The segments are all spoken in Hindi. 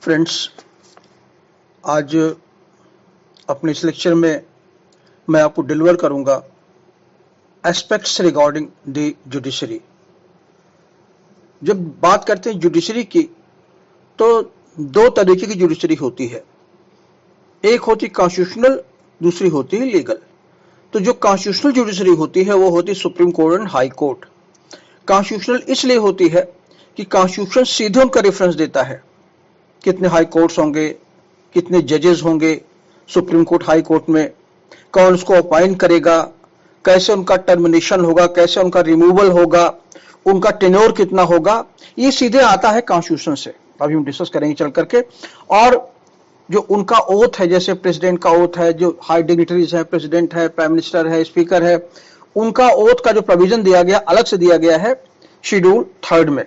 फ्रेंड्स, आज अपने इस लेक्चर में मैं आपको डिलीवर करूंगा एस्पेक्ट्स रिगार्डिंग द जुडिशरी। जब बात करते हैं जुडिशरी की तो दो तरीके की जुडिशरी होती है, एक होती कॉन्स्टिट्यूशनल, दूसरी होती है लीगल। तो जो कॉन्स्टिट्यूशनल जुडिशरी होती है वो होती है Supreme court and high court. Constitutional इसलिए होती है कि कॉन्स्टिट्यूशन सीधे उनका रेफरेंस देता है, कितने हाई कोर्ट्स होंगे, कितने जजेस होंगे सुप्रीम कोर्ट हाई कोर्ट में, कौन उसको अपॉइंट करेगा, कैसे उनका टर्मिनेशन होगा, कैसे उनका रिमूवल होगा, उनका टेन्योर कितना होगा, ये सीधे आता है कॉन्स्टिट्यूशन से। अभी हम डिस्कस करेंगे चल करके। और जो उनका ओथ है, जैसे प्रेसिडेंट का ओथ है, जो हाई डिग्निटरीज है, प्रेसिडेंट है, प्राइम मिनिस्टर है, स्पीकर है, उनका ओथ का जो प्रोविजन दिया गया अलग से दिया गया है शेड्यूल 3 में।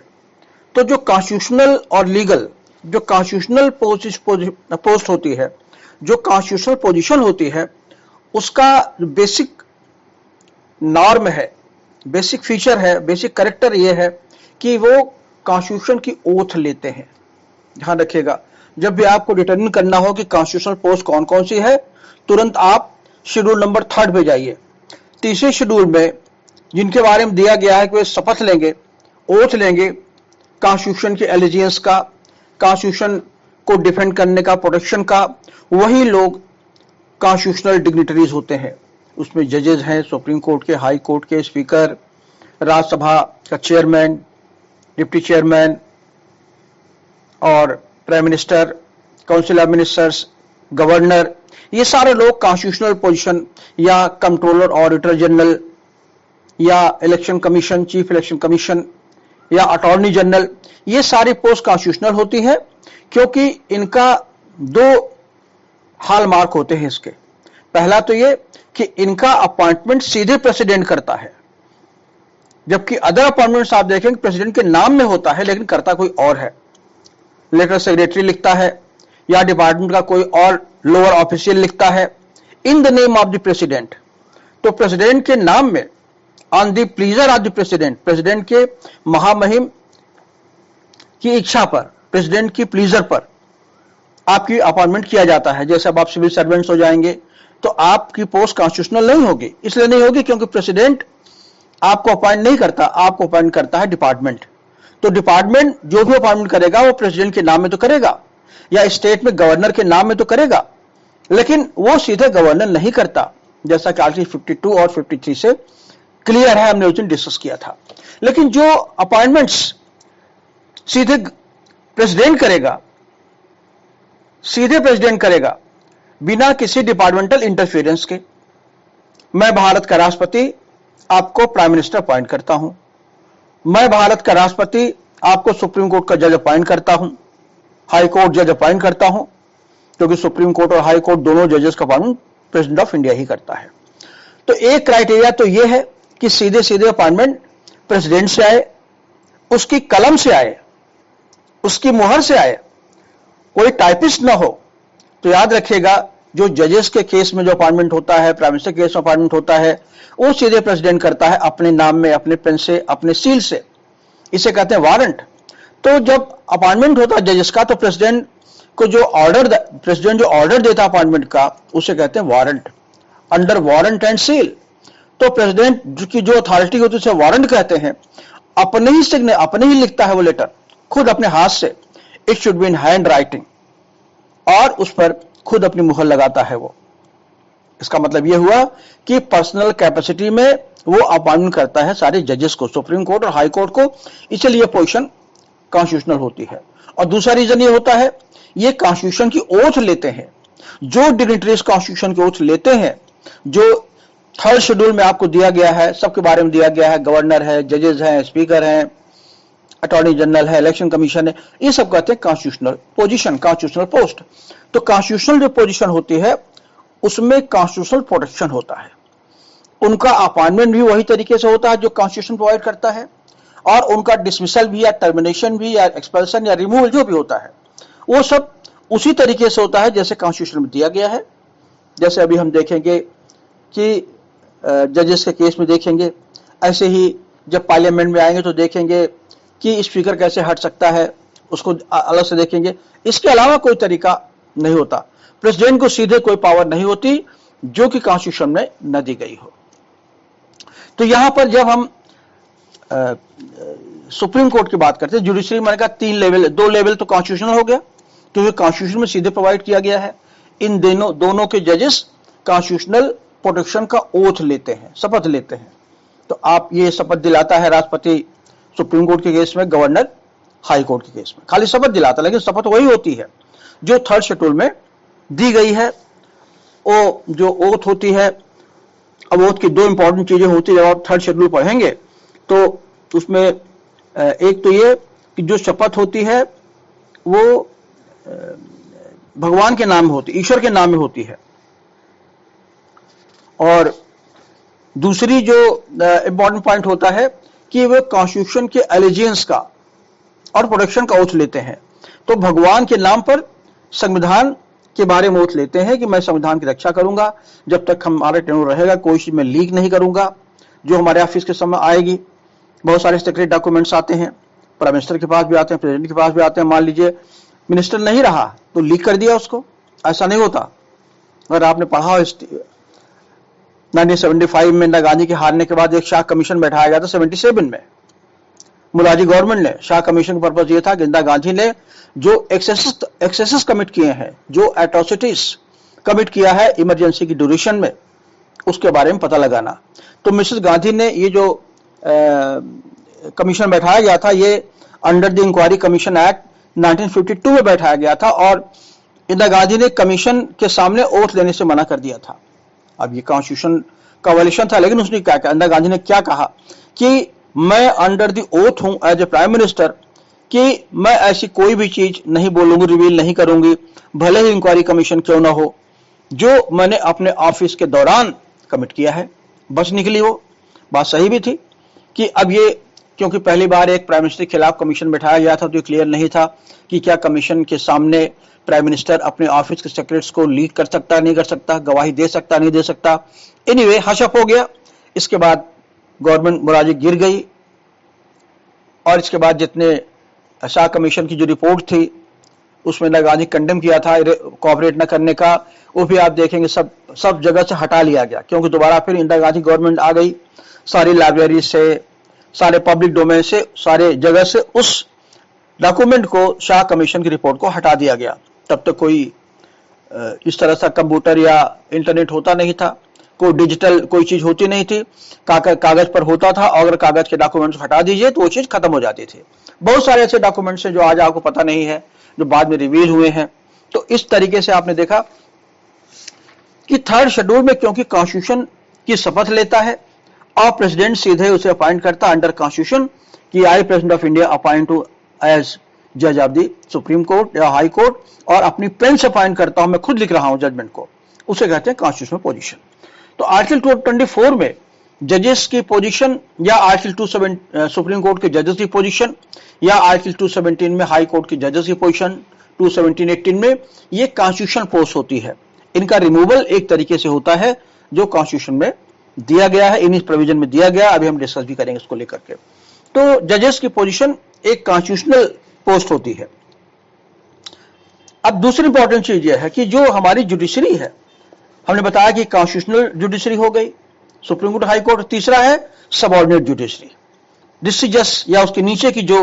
तो जो कॉन्स्टिट्यूशनल और लीगल, जो कॉन्स्टिट्यूशनल पोस्ट होती है, जो कॉन्स्टिट्यूशनल पोजीशन होती है, उसका बेसिक नॉर्म है, बेसिक फीचर है, बेसिक कैरेक्टर ये है कि वो कॉन्स्टिट्यूशन की ओथ लेते हैं। ध्यान रखिएगा, जब भी आपको डिटरमिन करना हो कि कॉन्स्टिट्यूशनल पोस्ट कौन कौन सी है, तुरंत आप शेड्यूल नंबर 3 पे जाइए। तीसरे शेड्यूल में जिनके बारे में दिया गया है कि वे शपथ लेंगे, ओथ लेंगे कॉन्स्टिट्यूशन के एलिजियंस का, कॉन्स्टिट्यूशन को डिफेंड करने का, प्रोटेक्शन का, वही लोग कॉन्स्टिट्यूशनल डिग्निटरीज होते हैं। उसमें जजेस हैं, सुप्रीम कोर्ट के, हाई कोर्ट के, स्पीकर, राज्यसभा का चेयरमैन, डिप्टी चेयरमैन और prime minister, council of ministers, governor, ये सारे लोग कॉन्स्टिट्यूशनल पोजीशन या कंट्रोलर, ऑडिटर जनरल या election commission, chief election commission या अटॉर्नी जनरल, ये सारी पोस्ट कॉन्स्टिट्यूशनल होती है क्योंकि इनका दो हॉलमार्क होते हैं इसके। पहला तो ये कि इनका अपॉइंटमेंट सीधे प्रेसिडेंट करता है, जबकि अदर अपॉइंटमेंट्स आप देखेंगे प्रेसिडेंट के नाम में होता है लेकिन करता कोई और है। लेटर सेक्रेटरी लिखता है या डिपार्टमेंट का कोई और लोअर ऑफिशियल लिखता है in the name of the president. तो प्रेसिडेंट के नाम में, on the pleaser of the president, president के महामहिम की इच्छा पर, प्रेसिडेंट की प्लीजर पर आपकी अपॉइंटमेंट किया जाता है। जैसे अब आप सिविल सर्वेंट्स हो जाएंगे तो आपकी पोस्ट कॉन्स्टिट्यूशनल नहीं होगी। इसलिए नहीं होगी क्योंकि प्रेसिडेंट आपको अपॉइंट नहीं करता, आपको अपॉइंट करता है डिपार्टमेंट। तो डिपार्टमेंट जो भी अपॉइंटमेंट करेगा वो प्रेसिडेंट के नाम में तो करेगा, या स्टेट में गवर्नर के नाम में तो करेगा, लेकिन वो सीधे गवर्नर नहीं करता, जैसा कि आर्टिकल 52 और 53 से क्लियर है, हमने उस दिन डिस्कस किया था। लेकिन जो अपॉइंटमेंट्स सीधे प्रेसिडेंट करेगा, सीधे प्रेसिडेंट करेगा बिना किसी डिपार्टमेंटल इंटरफेरेंस के, मैं भारत का राष्ट्रपति आपको प्राइम मिनिस्टर अपॉइंट करता हूं, मैं भारत का राष्ट्रपति आपको सुप्रीम कोर्ट का जज अपॉइंट करता हूं, हाई कोर्ट जज अपॉइंट करता हूं, क्योंकि सुप्रीम कोर्ट और हाई कोर्ट दोनों जजेस का अपॉइंटमेंट प्रेसिडेंट ऑफ इंडिया ही करता है। तो एक क्राइटेरिया तो यह है कि सीधे सीधे अपॉइंटमेंट प्रेसिडेंट से आए, उसकी कलम से आए, उसकी मुहर से आए, कोई टाइपिस्ट ना हो। तो याद रखिएगा, जो जजेस के केस में जो अपॉइंटमेंट होता है, प्राइम मिनिस्टर केस में अपॉइंटमेंट होता है, वो सीधे प्रेसिडेंट करता है अपने नाम में, अपने पेन से, अपने सील से। इसे कहते हैं वारंट। तो जब अपॉइंटमेंट होता है जजेस का तो प्रेसिडेंट को जो ऑर्डर, प्रेसिडेंट जो ऑर्डर देता है अपॉइंटमेंट का, उसे कहते हैं warrant, under warrant and seal. तो प्रेसिडेंट की जो अथॉरिटी होती है उसे वारंट कहते हैं। अपने ही सिग्नेचर, अपने ही लिखता है वो लेटर, खुद अपने हाथ से। It should be in hand writing, और उस पर खुद अपनी मुहर लगाता है वो। इसका मतलब यह हुआ कि पर्सनल कैपेसिटी में वो अपॉइंटमेंट करता है सारे जजेस को, सुप्रीम कोर्ट और हाई कोर्ट को, इसलिए यह पोजीशन कॉन्स्टिट्यूशनल होती है। और दूसरा रीजन ये होता है, ये कॉन्स्टिट्यूशन की ओथ लेते हैं। जो डिग्निटरीज कॉन्स्टिट्यूशन की ओथ लेते हैं, जो 3rd शेड्यूल में आपको दिया गया है, सबके बारे में दिया गया है, गवर्नर है, जजेस हैं, स्पीकर हैं, अटॉर्नी जनरल है, इलेक्शन कमीशन है, ये सब कहते हैं कॉन्स्टिट्यूशनल पोजीशन, कॉन्स्टिट्यूशनल पोस्ट। तो कॉन्स्टिट्यूशनल जो पोजीशन होती है उसमें कॉन्स्टिट्यूशनल प्रोटेक्शन होता है। उनका अपॉइंटमेंट भी वही तरीके से होता है जो कॉन्स्टिट्यूशन प्रोवाइड करता है, और उनका डिसमिसल भी या टर्मिनेशन भी या एक्सपल्सन या रिमूवल जो भी होता है वो सब उसी तरीके से होता है जैसे कॉन्स्टिट्यूशन में दिया गया है। जैसे अभी हम देखेंगे कि जजेस के केस में देखेंगे, ऐसे ही जब पार्लियामेंट में आएंगे तो देखेंगे कि स्पीकर कैसे हट सकता है, उसको अलग से देखेंगे। इसके अलावा कोई तरीका नहीं होता। प्रेसिडेंट को सीधे कोई पावर नहीं होती जो कि कॉन्स्टिट्यूशन में न दी गई हो। तो यहां पर जब हम सुप्रीम कोर्ट की बात करते हैं, जुडिशरी मैंने कहा 3 लेवल, 2 लेवल तो कॉन्स्टिट्यूशनल हो गया क्योंकि कॉन्स्टिट्यूशन में सीधे प्रोवाइड किया गया है। इन दोनों के जजेस कॉन्स्टिट्यूशनल प्रोटेक्शन का ओथ लेते हैं, शपथ लेते हैं। तो आप ये शपथ दिलाता है राष्ट्रपति सुप्रीम कोर्ट के केस में, गवर्नर हाई कोर्ट के केस में। खाली शपथ दिलाता है, लेकिन शपथ वही होती है जो 3rd शेड्यूल में दी गई है। वो जो ओथ होती है, अब ओथ की 2 इंपॉर्टेंट चीजें होती है। जब आप 3rd शेड्यूल पढ़ेंगे तो उसमें एक तो ये कि जो शपथ होती है वो भगवान के नाम में होती है, ईश्वर के नाम में होती है। और दूसरी जो इंपॉर्टेंट पॉइंट होता है कि वे कॉन्स्टिट्यूशन के एलिजियंस का और प्रोटेक्शन का ओथ लेते हैं। तो भगवान के नाम पर संविधान के बारे में ओथ लेते हैं कि मैं संविधान की रक्षा करूंगा, जब तक हमारा टेन्योर रहेगा कोई चीज मैं लीक नहीं करूंगा जो हमारे ऑफिस के समय आएगी। बहुत सारे सीक्रेट डॉक्यूमेंट्स आते हैं, प्राइम मिनिस्टर के पास भी आते हैं, प्रेसिडेंट के पास भी आते हैं। मान लीजिए मिनिस्टर नहीं रहा तो लीक कर दिया उसको, ऐसा नहीं होता। अगर आपने पढ़ा 1975 में इंदिरा गांधी के हारने के बाद एक शाह कमीशन बैठाया गया था। 77 में मुरारजी गवर्नमेंट ने शाह कमीशन का पर्पज ये था कि इंदिरा गांधी ने जो एक्सेसेस कमिट किए हैं, जो एट्रोसिटीज कमिट किया है इमरजेंसी की ड्यूरेशन में, उसके बारे में पता लगाना। तो मिसेस गांधी ने ये जो कमीशन बैठाया गया था, ये under the inquiry commission act 1952 में बैठाया गया था और इंदिरा गांधी ने कमीशन के सामने ओथ लेने से मना कर दिया था। अब ये कॉन्स्टिट्यूशन का वायलेशन था, लेकिन उसने क्या कहा, इंदिरा गांधी ने क्या कहा कि मैं अंडर द ओथ हूं एज ए प्राइम मिनिस्टर कि मैं ऐसी कोई भी चीज नहीं बोलूंगी, रिवील नहीं करूंगी, भले ही इंक्वायरी कमीशन क्यों ना हो, जो मैंने अपने ऑफिस के दौरान कमिट किया है। बस निकली वो बात, सही भी थी कि अब ये, क्योंकि पहली बार एक प्राइम मिनिस्टर के खिलाफ कमीशन बैठाया गया था तो ये क्लियर नहीं था कि क्या कमीशन के सामने प्राइम मिनिस्टर अपने ऑफिस के सीक्रेट्स को लीक कर सकता नहीं कर सकता, गवाही दे सकता नहीं दे सकता। एनीवे हशअप हो गया। इसके बाद गवर्नमेंट मुरारजी गिर गई और इसके बाद जितने शाह कमीशन की जो रिपोर्ट थी उसमें इंदिरा गांधी कंडेम किया था कोऑपरेट न करने का, वो भी आप देखेंगे सब जगह से हटा लिया गया, क्योंकि दोबारा फिर इंदिरा गांधी गवर्नमेंट आ गई। सारी लाइब्रेरी से, सारे पब्लिक डोमेन से, सारे जगह से उस डॉक्यूमेंट को, शाह कमीशन की रिपोर्ट को हटा दिया गया। तब तक कोई इस तरह से कंप्यूटर या इंटरनेट होता नहीं था, कोई डिजिटल कोई चीज होती नहीं थी, कागज पर होता था और अगर कागज के डॉक्यूमेंट्स हटा दीजिए तो वो चीज खत्म हो जाती थी। बहुत सारे ऐसे डॉक्यूमेंट्स हैं जो आज आपको पता नहीं है, जो बाद में रिवील हुए हैं। तो इस तरीके से आपने देखा कि 3rd शेड्यूल में क्योंकि कॉन्स्टिट्यूशन की शपथ लेता है और प्रेसिडेंट सीधे उसे अपॉइंट करता अंडर कॉन्स्टिट्यूशन कि I president of India appoint to as जज ऑफ द सुप्रीम कोर्ट या हाई कोर्ट, और अपनी पेन से अपॉइंट करता हूं, मैं खुद लिख रहा हूं जजमेंट को, उसे कहते हैं कॉन्स्टिट्यूशनल पोजीशन। तो आर्टिकल 224 में जजेस की पोजीशन या आर्टिकल 27 सुप्रीम कोर्ट के जजेस की पोजीशन या आर्टिकल 217 में हाई कोर्ट की जजेस की पोजीशन, 217-18 में ये कॉन्स्टिट्यूशन पोस्ट होती है। इनका रिमूवल एक तरीके से होता है जो कॉन्स्टिट्यूशन में दिया गया है, इन इस प्रोविजन में दिया गया। अभी हम डिस्कस भी करेंगे इसको लेकर के। तो जजेस की पोजीशन एक कॉन्स्टिट्यूशनल पोस्ट होती है। अब दूसरी इंपॉर्टेंट चीज यह है कि जो हमारी जुडिशरी है, हमने बताया कि कॉन्स्टिट्यूशनल जुडिशरी हो गई, सुप्रीम कोर्ट, हाई कोर्ट। तीसरा है सबऑर्डिनेट जुडिशरी। डिस्ट्रिक्ट जज या उसके नीचे की जो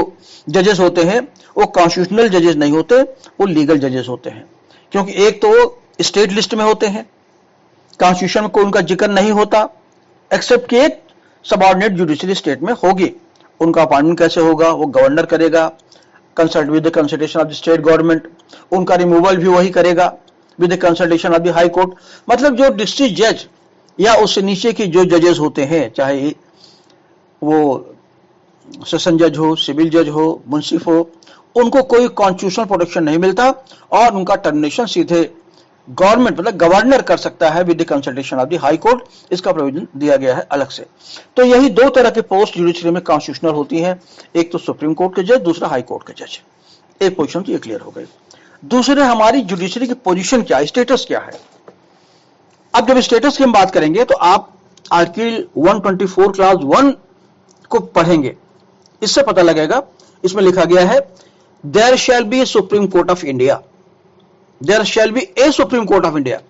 जजेस होते हैं वो कॉन्स्टिट्यूशनल जजेस नहीं होते, वो लीगल जजेस होते हैं, क्योंकि एक तो वो स्टेट लिस्ट में होते हैं, कॉन्स्टिट्यूशन में कोई उनका जिक्र नहीं होता, एक्सेप्ट कि एक सबऑर्डिनेट जुडिशरी स्टेट में होगी। उनका अपॉइंटमेंट कैसे होगा, वो गवर्नर करेगा consult with the consultation of the state government. उनका रिमूवल भी वही करेगा with the consultation of the high court. मतलब जो डिस्ट्रिक्ट जज या उससे नीचे की जो जजेस होते हैं, चाहे वो सेशन जज हो, सिविल जज हो, मुंसिफ हो, उनको कोई कॉन्स्टिट्यूशनल प्रोटेक्शन नहीं मिलता और उनका टर्मिनेशन सीधे गवर्नमेंट मतलब गवर्नर कर सकता है with the consultation of the high court. इसका प्रोविजन दिया गया है अलग से। तो यही 2 तरह के पोस्ट जुडिशरी में कॉन्स्टिट्यूशनल होती हैं, एक तो सुप्रीम कोर्ट के जज, दूसरा हाई कोर्ट के जज। एक पोजीशन तो ये क्लियर हो गई। दूसरे, हमारी जुडिशरी की पोजीशन क्या है, स्टेटस क्या है। अब जब स्टेटस की हम बात करेंगे तो आप आर्टिकल 124 क्लॉज 1 को पढ़ेंगे, इससे पता लगेगा। इसमें लिखा गया है there shall be a Supreme Court of India, there shall be a Supreme Court of India,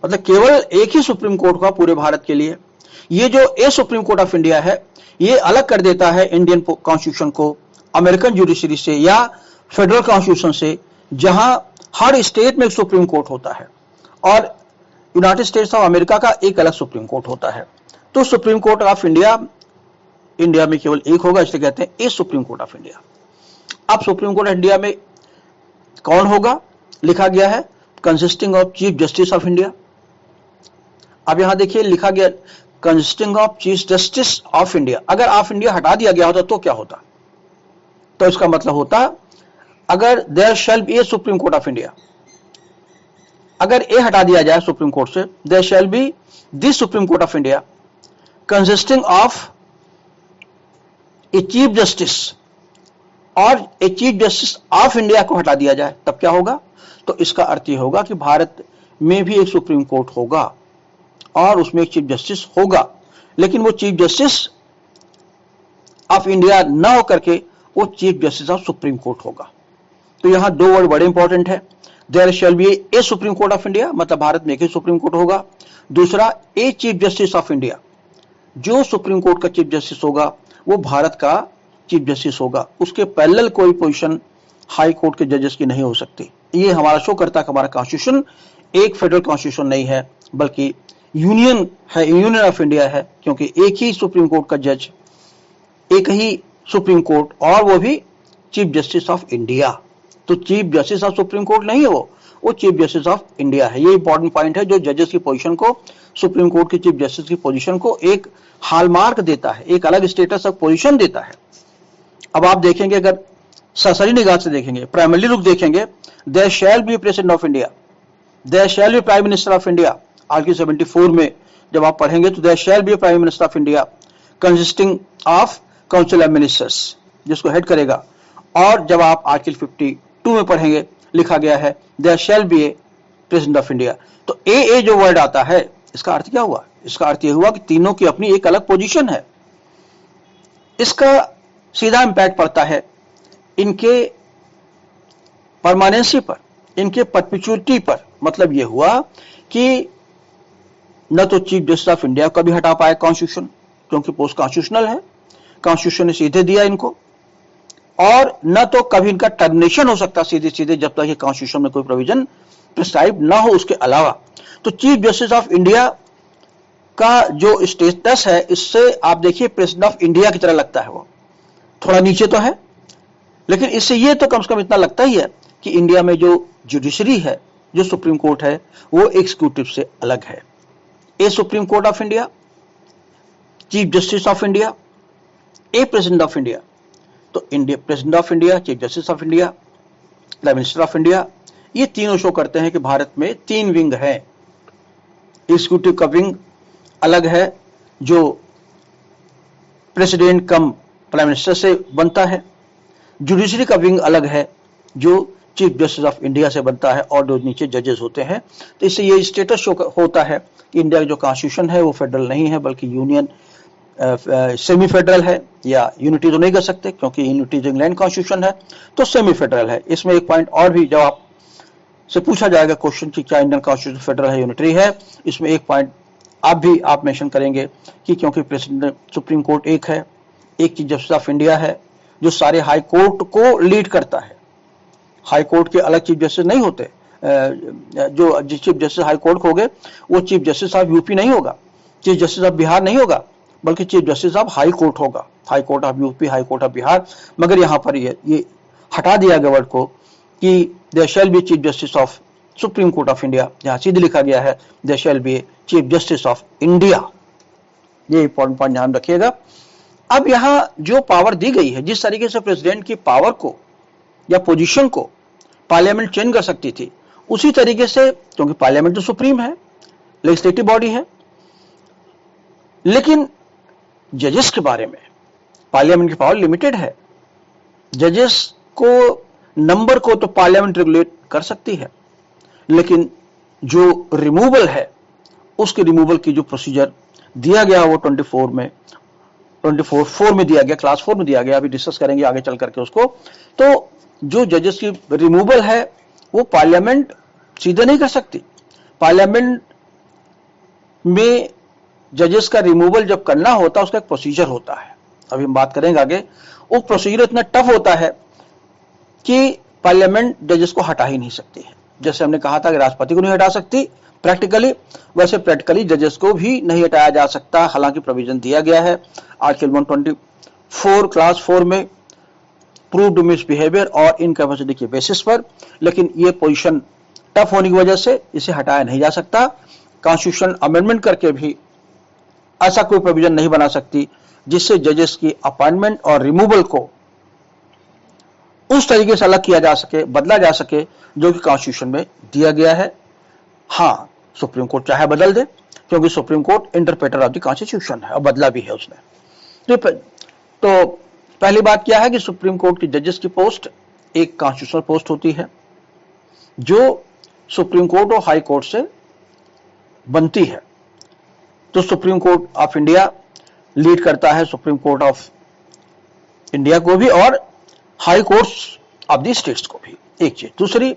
मतलब केवल एक ही सुप्रीम कोर्ट होगा पूरे भारत के लिए। ये जो ए सुप्रीम कोर्ट ऑफ इंडिया है, ये अलग कर देता है इंडियन कॉन्स्टिट्यूशन को अमेरिकन जुडिशरी से या फेडरल कॉन्स्टिट्यूशन से, जहां हर स्टेट में एक सुप्रीम कोर्ट होता है और यूनाइटेड स्टेट्स ऑफ अमेरिका का एक अलग सुप्रीम कोर्ट होता है। तो supreme Court of India India में केवल एक होगा, इसलिए कहते हैं ए सुप्रीम कोर्ट ऑफ इंडिया। अब सुप्रीम कोर्ट ऑफ इंडिया में कौन होगा, लिखा गया है consisting of chief justice of India. अब यहां देखिए लिखा गया consisting of chief justice of India. अगर ऑफ इंडिया हटा दिया गया होता तो क्या होता, तो इसका मतलब होता अगर there shall be a Supreme Court of India, अगर ए हटा दिया जाए सुप्रीम कोर्ट से, there shall be this Supreme Court of India consisting of a chief justice, और a chief justice of India को हटा दिया जाए, तब क्या होगा, तो इसका अर्थ यह होगा कि भारत में भी एक सुप्रीम कोर्ट होगा और उसमें एक चीफ जस्टिस होगा, लेकिन वो चीफ जस्टिस ऑफ इंडिया ना होकर के वो chief justice of Supreme Court होगा। तो यहां दो वर्ड बड़े इंपॉर्टेंट है, there shall be a Supreme Court of India, मतलब भारत में एक ही सुप्रीम कोर्ट होगा। दूसरा, a chief justice of India, जो सुप्रीम कोर्ट का चीफ जस्टिस होगा वो भारत का चीफ जस्टिस होगा, उसके पैरेलल कोई पोजीशन हाई कोर्ट के जजेस की नहीं हो सकती। ये हमारा शो करता है कि हमारा कॉन्स्टिट्यूशन एक फेडरल कॉन्स्टिट्यूशन नहीं है बल्कि यूनियन है, यूनियन ऑफ इंडिया है, क्योंकि एक ही सुप्रीम कोर्ट का जज, एक ही सुप्रीम कोर्ट, और वो भी चीफ जस्टिस ऑफ इंडिया। तो chief justice of Supreme court नहीं है, वो चीफ जस्टिस ऑफ इंडिया है। ये इंपॉर्टेंट पॉइंट है जो जजेस की पोजीशन को, सुप्रीम कोर्ट के चीफ जस्टिस की पोजीशन को एक हॉलमार्क देता है, एक अलग स्टेटस ऑफ पोजीशन देता है। अब आप देखेंगे, अगर सरसरी निगाह से देखेंगे, प्राइमरी लुक देखेंगे, there shall be president of India, there shall be prime minister of India. Article 74 में जब आप पढ़ेंगे तो there shall be prime minister of India consisting of council of ministers, जिसको हेड करेगा। और जब आप आर्टिकल 52 में पढ़ेंगे, लिखा गया है there shall be a president of India. तो ए जो वर्ड आता है, इसका अर्थ क्या हुआ, इसका अर्थ यह हुआ कि तीनों की अपनी एक अलग पोजीशन है। इसका सीधा इंपैक्ट पड़ता है इनके परमानेंसी पर, इनके परपेचुइटी पर। मतलब यह हुआ कि न तो चीफ जस्टिस ऑफ इंडिया को भी हटा पाए कॉन्स्टिट्यूशन, क्योंकि पोस्ट कॉन्स्टिट्यूशनल है, कॉन्स्टिट्यूशन ने सीधे दिया इनको, और न तो कभी इनका टर्मिनेशन हो सकता सीधे सीधे जब तक कि कॉन्स्टिट्यूशन में कोई प्रोविजन प्रिस्क्राइब ना हो उसके अलावा। तो चीफ जस्टिस ऑफ इंडिया का जो स्टेटस है, इससे आप देखिए प्रेसिडेंट ऑफ इंडिया की तरह लगता है, वो थोड़ा नीचे तो है, लेकिन इससे ये तो कम से कम इतना लगता ही है कि इंडिया में जो जुडिशरी है, जो सुप्रीम कोर्ट है, वो एग्जीक्यूटिव से अलग है। A Supreme Court of India, chief justice of India, a president of India. तो India president of India, chief justice of India, prime minister of India, ये तीनों शो करते हैं कि भारत में तीन विंग है। एग्जीक्यूटिव का विंग अलग है जो प्रेसिडेंट कम प्राइम मिनिस्टर से बनता है, जुडिशरी का विंग अलग है जो चीफ जस्टिस ऑफ इंडिया से बनता है, और जो नीचे जजेस होते हैं। तो इससे ये स्टेटस शो होता है कि इंडिया का जो कॉन्स्टिट्यूशन है वो फेडरल नहीं है बल्कि यूनियन सेमी फेडरल है, या यूनिटी तो नहीं कर सकते क्योंकि यूनिटी जो इंग्लैंड कॉन्स्टिट्यूशन है, तो सेमी फेडरल है। इसमें एक पॉइंट और भी जब आप से पूछा जाएगा क्वेश्चन कि क्या इंडियन कॉन्स्टिट्यूशन फेडरल है यूनिटरी है, इसमें एक पॉइंट आप मेंशन करेंगे कि क्योंकि प्रेसिडेंट सुप्रीम कोर्ट एक है, एक चीफ जस्टिस ऑफ इंडिया है जो सारे हाई कोर्ट को लीड करता है। हाई कोर्ट के अलग चीफ जस्टिस नहीं होते, जो चीफ जस्टिस हाई कोर्ट हो गए वो चीफ जस्टिस ऑफ यूपी नहीं होगा, चीफ जस्टिस ऑफ बिहार नहीं होगा, बल्कि chief justice of High Court होगा, High Court of UP, High Court of Bihar. मगर यहाँ पर ये हटा दिया गया वर्ड को कि there shall be chief justice of Supreme Court of India, जहाँ सीधे लिखा गया है there shall be chief justice of India. ये इंपॉर्टेंट पॉइंट ध्यान रखिएगा। अब यहाँ जो पावर दी गई है, जिस तरीके से प्रेसिडेंट की पावर को या पोजीशन को पार्लियामेंट चेंज कर सकती थी, उसी तरीके से, क्योंकि पार्लियामेंट तो सुप्रीम है, लेजिस्लेटिव बॉडी है, लेकिन जजेस के बारे में पार्लियामेंट की पावर लिमिटेड है। जजेस को नंबर को तो पार्लियामेंट रेगुलेट कर सकती है, लेकिन जो रिमूवल है, उसके रिमूवल की जो प्रोसीजर दिया गया वो 24 में 24 में दिया गया, क्लास 4 में दिया गया, अभी डिस्कस करेंगे आगे चल करके उसको। तो जो जजेस की रिमूवल है वो पार्लियामेंट सीधे नहीं कर सकती। पार्लियामेंट में जजेस का रिमूवल जब करना होता है उसका एक प्रोसीजर होता है, अभी हम बात करेंगे आगे। वो प्रोसीजर इतना टफ होता है कि पार्लियामेंट जजेस को हटा ही नहीं सकती है। जैसे हमने कहा था कि राष्ट्रपति को नहीं हटा सकती प्रैक्टिकली, वैसे प्रैक्टिकली जजेस को भी नहीं हटाया जा सकता। हालांकि प्रोविजन दिया गया है आर्टिकल 124 क्लास 4 में प्रूव्ड मिसबिहेवियर और इनकैपेसिटी के बेसिस पर, लेकिन ये पोजीशन टफ होने की वजह से इसे हटाया नहीं जा सकता। कॉन्स्टिट्यूशन अमेंडमेंट करके भी ऐसा कोई प्रोविजन नहीं बना सकती जिससे जजेस की अपॉइंटमेंट और रिमूवल को उस तरीके से अलग किया जा सके, बदला जा सके जो कि कॉन्स्टिट्यूशन में दिया गया है। हाँ, सुप्रीम कोर्ट चाहे बदल दे, क्योंकि supreme court interpreter of the constitution है और बदला भी है उसने। तो पहली बात क्या है कि सुप्रीम कोर्ट की जजेस की पोस्ट एक कॉन्स्टिट्यूशनल पोस्ट होती है जो सुप्रीम कोर्ट और हाई कोर्ट से बनती है। तो supreme Court of India lead करता है सुप्रीम कोर्ट ऑफ इंडिया को भी और high courts of the states को भी, एक चीज। दूसरी,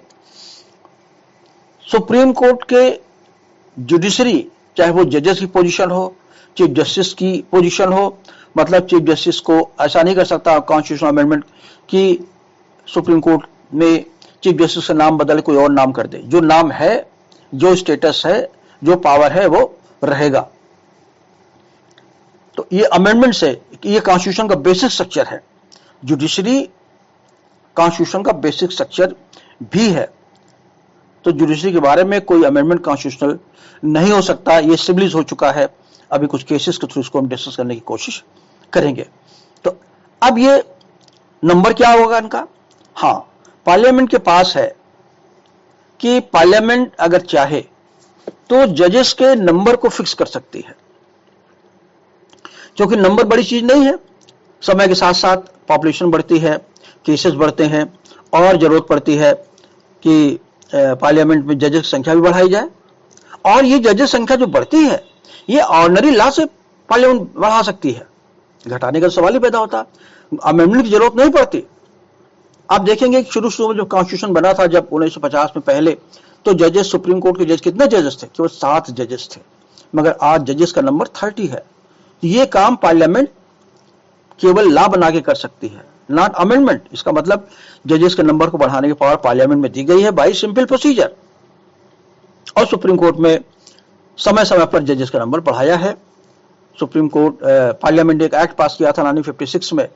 सुप्रीम कोर्ट के जुडिशरी, चाहे वो जजेस की पोजीशन हो, चीफ जस्टिस की पोजीशन हो, मतलब चीफ जस्टिस को ऐसा नहीं कर सकता कॉन्स्टिट्यूशनल अमेंडमेंट कि सुप्रीम कोर्ट में चीफ जस्टिस का नाम बदल कोई और नाम कर दे। जो नाम है, जो स्टेटस है, जो पावर है वो रहेगा। तो ये अमेंडमेंट से, ये कॉन्स्टिट्यूशन का बेसिक स्ट्रक्चर है, जुडिशरी कॉन्स्टिट्यूशन का बेसिक स्ट्रक्चर भी है। तो जुडिशरी के बारे में कोई अमेंडमेंट कॉन्स्टिट्यूशनल नहीं हो सकता। ये सिबलिस हो चुका है, अभी कुछ केसेस के थ्रू इसको हम डिस्कस करने की कोशिश करेंगे। तो अब ये नंबर क्या होगा इनका? हाँ, पार्लियामेंट के पास है कि पार्लियामेंट अगर चाहे तो जजेस के नंबर को फिक्स कर सकती है, क्योंकि नंबर बड़ी चीज नहीं है। समय के साथ साथ पॉपुलेशन बढ़ती है, केसेस बढ़ते हैं और जरूरत पड़ती है कि पार्लियामेंट में जजेस की संख्या भी बढ़ाई जाए। और ये जजेस संख्या जो बढ़ती है ये ऑर्डिनरी लॉ से पार्लियामेंट बढ़ा सकती है, घटाने का सवाल ही पैदा होता, अमेंडमेंट की जरूरत नहीं पड़ती। आप देखेंगे शुरू में जो कॉन्स्टिट्यूशन बना था जब 1950 में पहले, तो जजेस, सुप्रीम कोर्ट के जज कितने जजेस थे? केवल 7 जजेस थे, मगर आज जजेस का नंबर 30 है। ये काम पार्लियामेंट केवल लॉ बना के कर सकती है, नॉट अमेंडमेंट। इसका मतलब जजेस के नंबर को बढ़ाने की पावर पार्लियामेंट में दी गई है बाय सिंपल प्रोसीजर। और सुप्रीम कोर्ट में समय समय पर जजेस का नंबर बढ़ाया है। सुप्रीम कोर्ट, पार्लियामेंट एक एक्ट पास किया था 1956 में।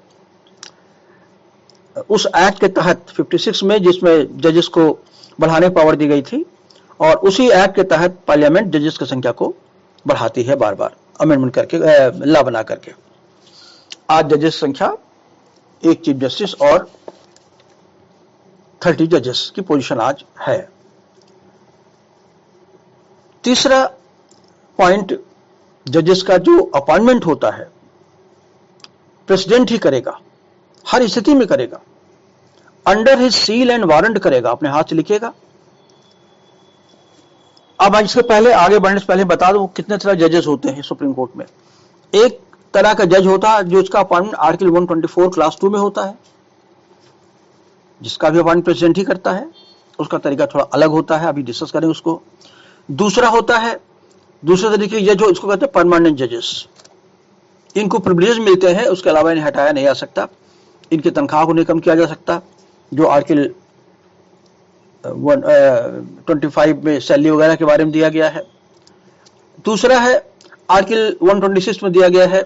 उस एक्ट के तहत 56 में, जिसमें जजेस को बढ़ाने की पावर दी गई थी, और उसी एक्ट के तहत पार्लियामेंट जजेस की संख्या को बढ़ाती है बार बार अमेंडमेंट करके, लॉ बना करके। आज जजेस संख्या एक चीफ जस्टिस और 30 जजेस की पोजीशन आज है। तीसरा पॉइंट, जजेस का जो अपॉइंटमेंट होता है प्रेसिडेंट ही करेगा, हर स्थिति में करेगा, under his seal and warrant करेगा, अपने हाथ से लिखेगा। अब इसके पहले, आगे बढ़ने से पहले बता दूं कितने तरह जजेस होते हैं सुप्रीम कोर्ट में। एक तरह का जज होता है जो उसका अपॉइंटमेंट आर्टिकल 124 क्लास 2 में होता है, जिसका भी अपॉइंटमेंट प्रेसिडेंट ही करता है। उसका तरीका थोड़ा अलग होता है, अभी डिस्कस करेंगे उसको। दूसरा होता है, दूसरे तरीके जज हो, इसको कहते हैं परमानेंट जजेस। इनको प्रिविलेज मिलते हैं, उसके अलावा इन्हें हटाया नहीं जा सकता, इनकी तनख्वाह को नहीं कम किया जा सकता, जो आर्टिकल 25 में सैलरी वगैरह के बारे में दिया गया है। दूसरा है आर्टिकल 126 में दिया गया है,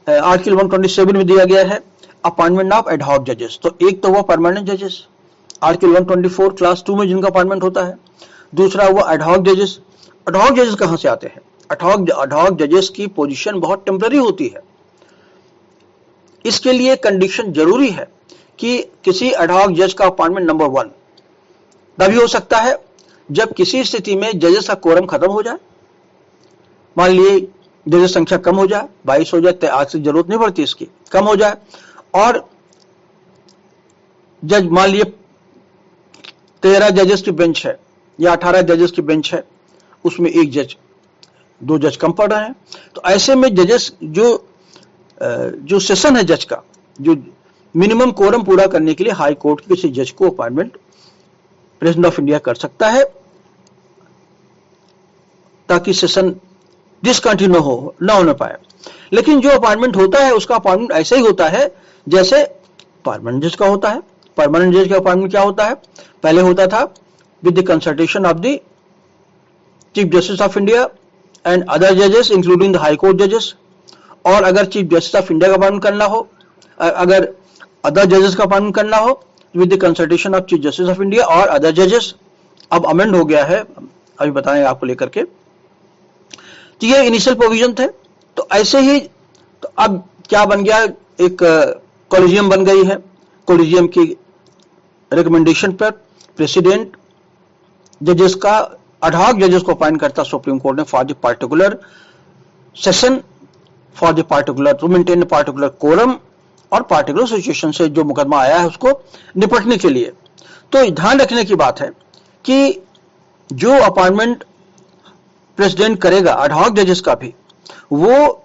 आर्टिकल 127 में दिया गया है अपॉइंटमेंट ऑफ एडहॉक जजेस। तो एक तो वो परमानेंट जजेस आर्टिकल 124 क्लास 2 में जिनका अपॉइंटमेंट होता है, दूसरा वो एडहॉक जजेस। एडहॉक जजेस कहां से आते हैं? एडहॉक जजेस की पोजीशन बहुत टेम्पररी होती है। इसके लिए कंडीशन जरूरी है कि किसी एडहॉक जज का अपॉइंटमेंट नंबर 1 तभी हो सकता है जब किसी स्थिति में जजेस का कोरम खत्म हो जाए। मान लिए जजेस संख्या कम हो जाए, 22 हो जाए, आज से जरूरत नहीं पड़ती इसकी, कम हो जाए, और जज मान लिए 13 जजेस की बेंच है या 18 जजेस की बेंच है, उसमें एक जज, 2 जज कम पड़ रहे हैं। तो ऐसे में जजेस जो सेशन है जज का, जो मिनिमम कोरम पूरा करने के लिए हाई कोर्ट के किसी जज को अपॉइंटमेंट प्रेसिडेंट ऑफ इंडिया कर सकता है, ताकि सेशन डिसकंटिन्यू ना होने पाए। लेकिन जो अपॉइंटमेंट होता है उसका अपॉइंटमेंट ऐसे ही होता है जैसे परमानेंट जज का होता है। परमानेंट जज का अपॉइंटमेंट क्या होता है? पहले होता था with the consultation of the chief justice of India and other जजेस इंक्लूडिंग द हाई कोर्ट जजेस। और अगर चीफ जस्टिस ऑफ इंडिया का अपॉइंटमेंट करना हो, अगर अदर जजेस का अपॉइंटमेंट करना हो, with the consultation of chief justice of India और अदर जजेस। अब अमेंड हो गया है, अभी बताएंगे आपको लेकर के। तो ये इनिशियल प्रोविजन थे। तो ऐसे ही तो अब क्या बन गया, एक कॉलेजियम बन गई है। कॉलेजियम की रिकमेंडेशन पर प्रेसिडेंट जजेस का अडहॉक जजेस को अपॉइंट करता सुप्रीम कोर्ट ने for the particular session, for the particular to maintain particular quorum और पार्टिकुलर सिचुएशन से जो मुकदमा आया है उसको निपटने के लिए। तो ध्यान रखने की बात है कि जो अपॉइंटमेंट प्रेसिडेंट करेगा अडहॉक जजेस का भी, वो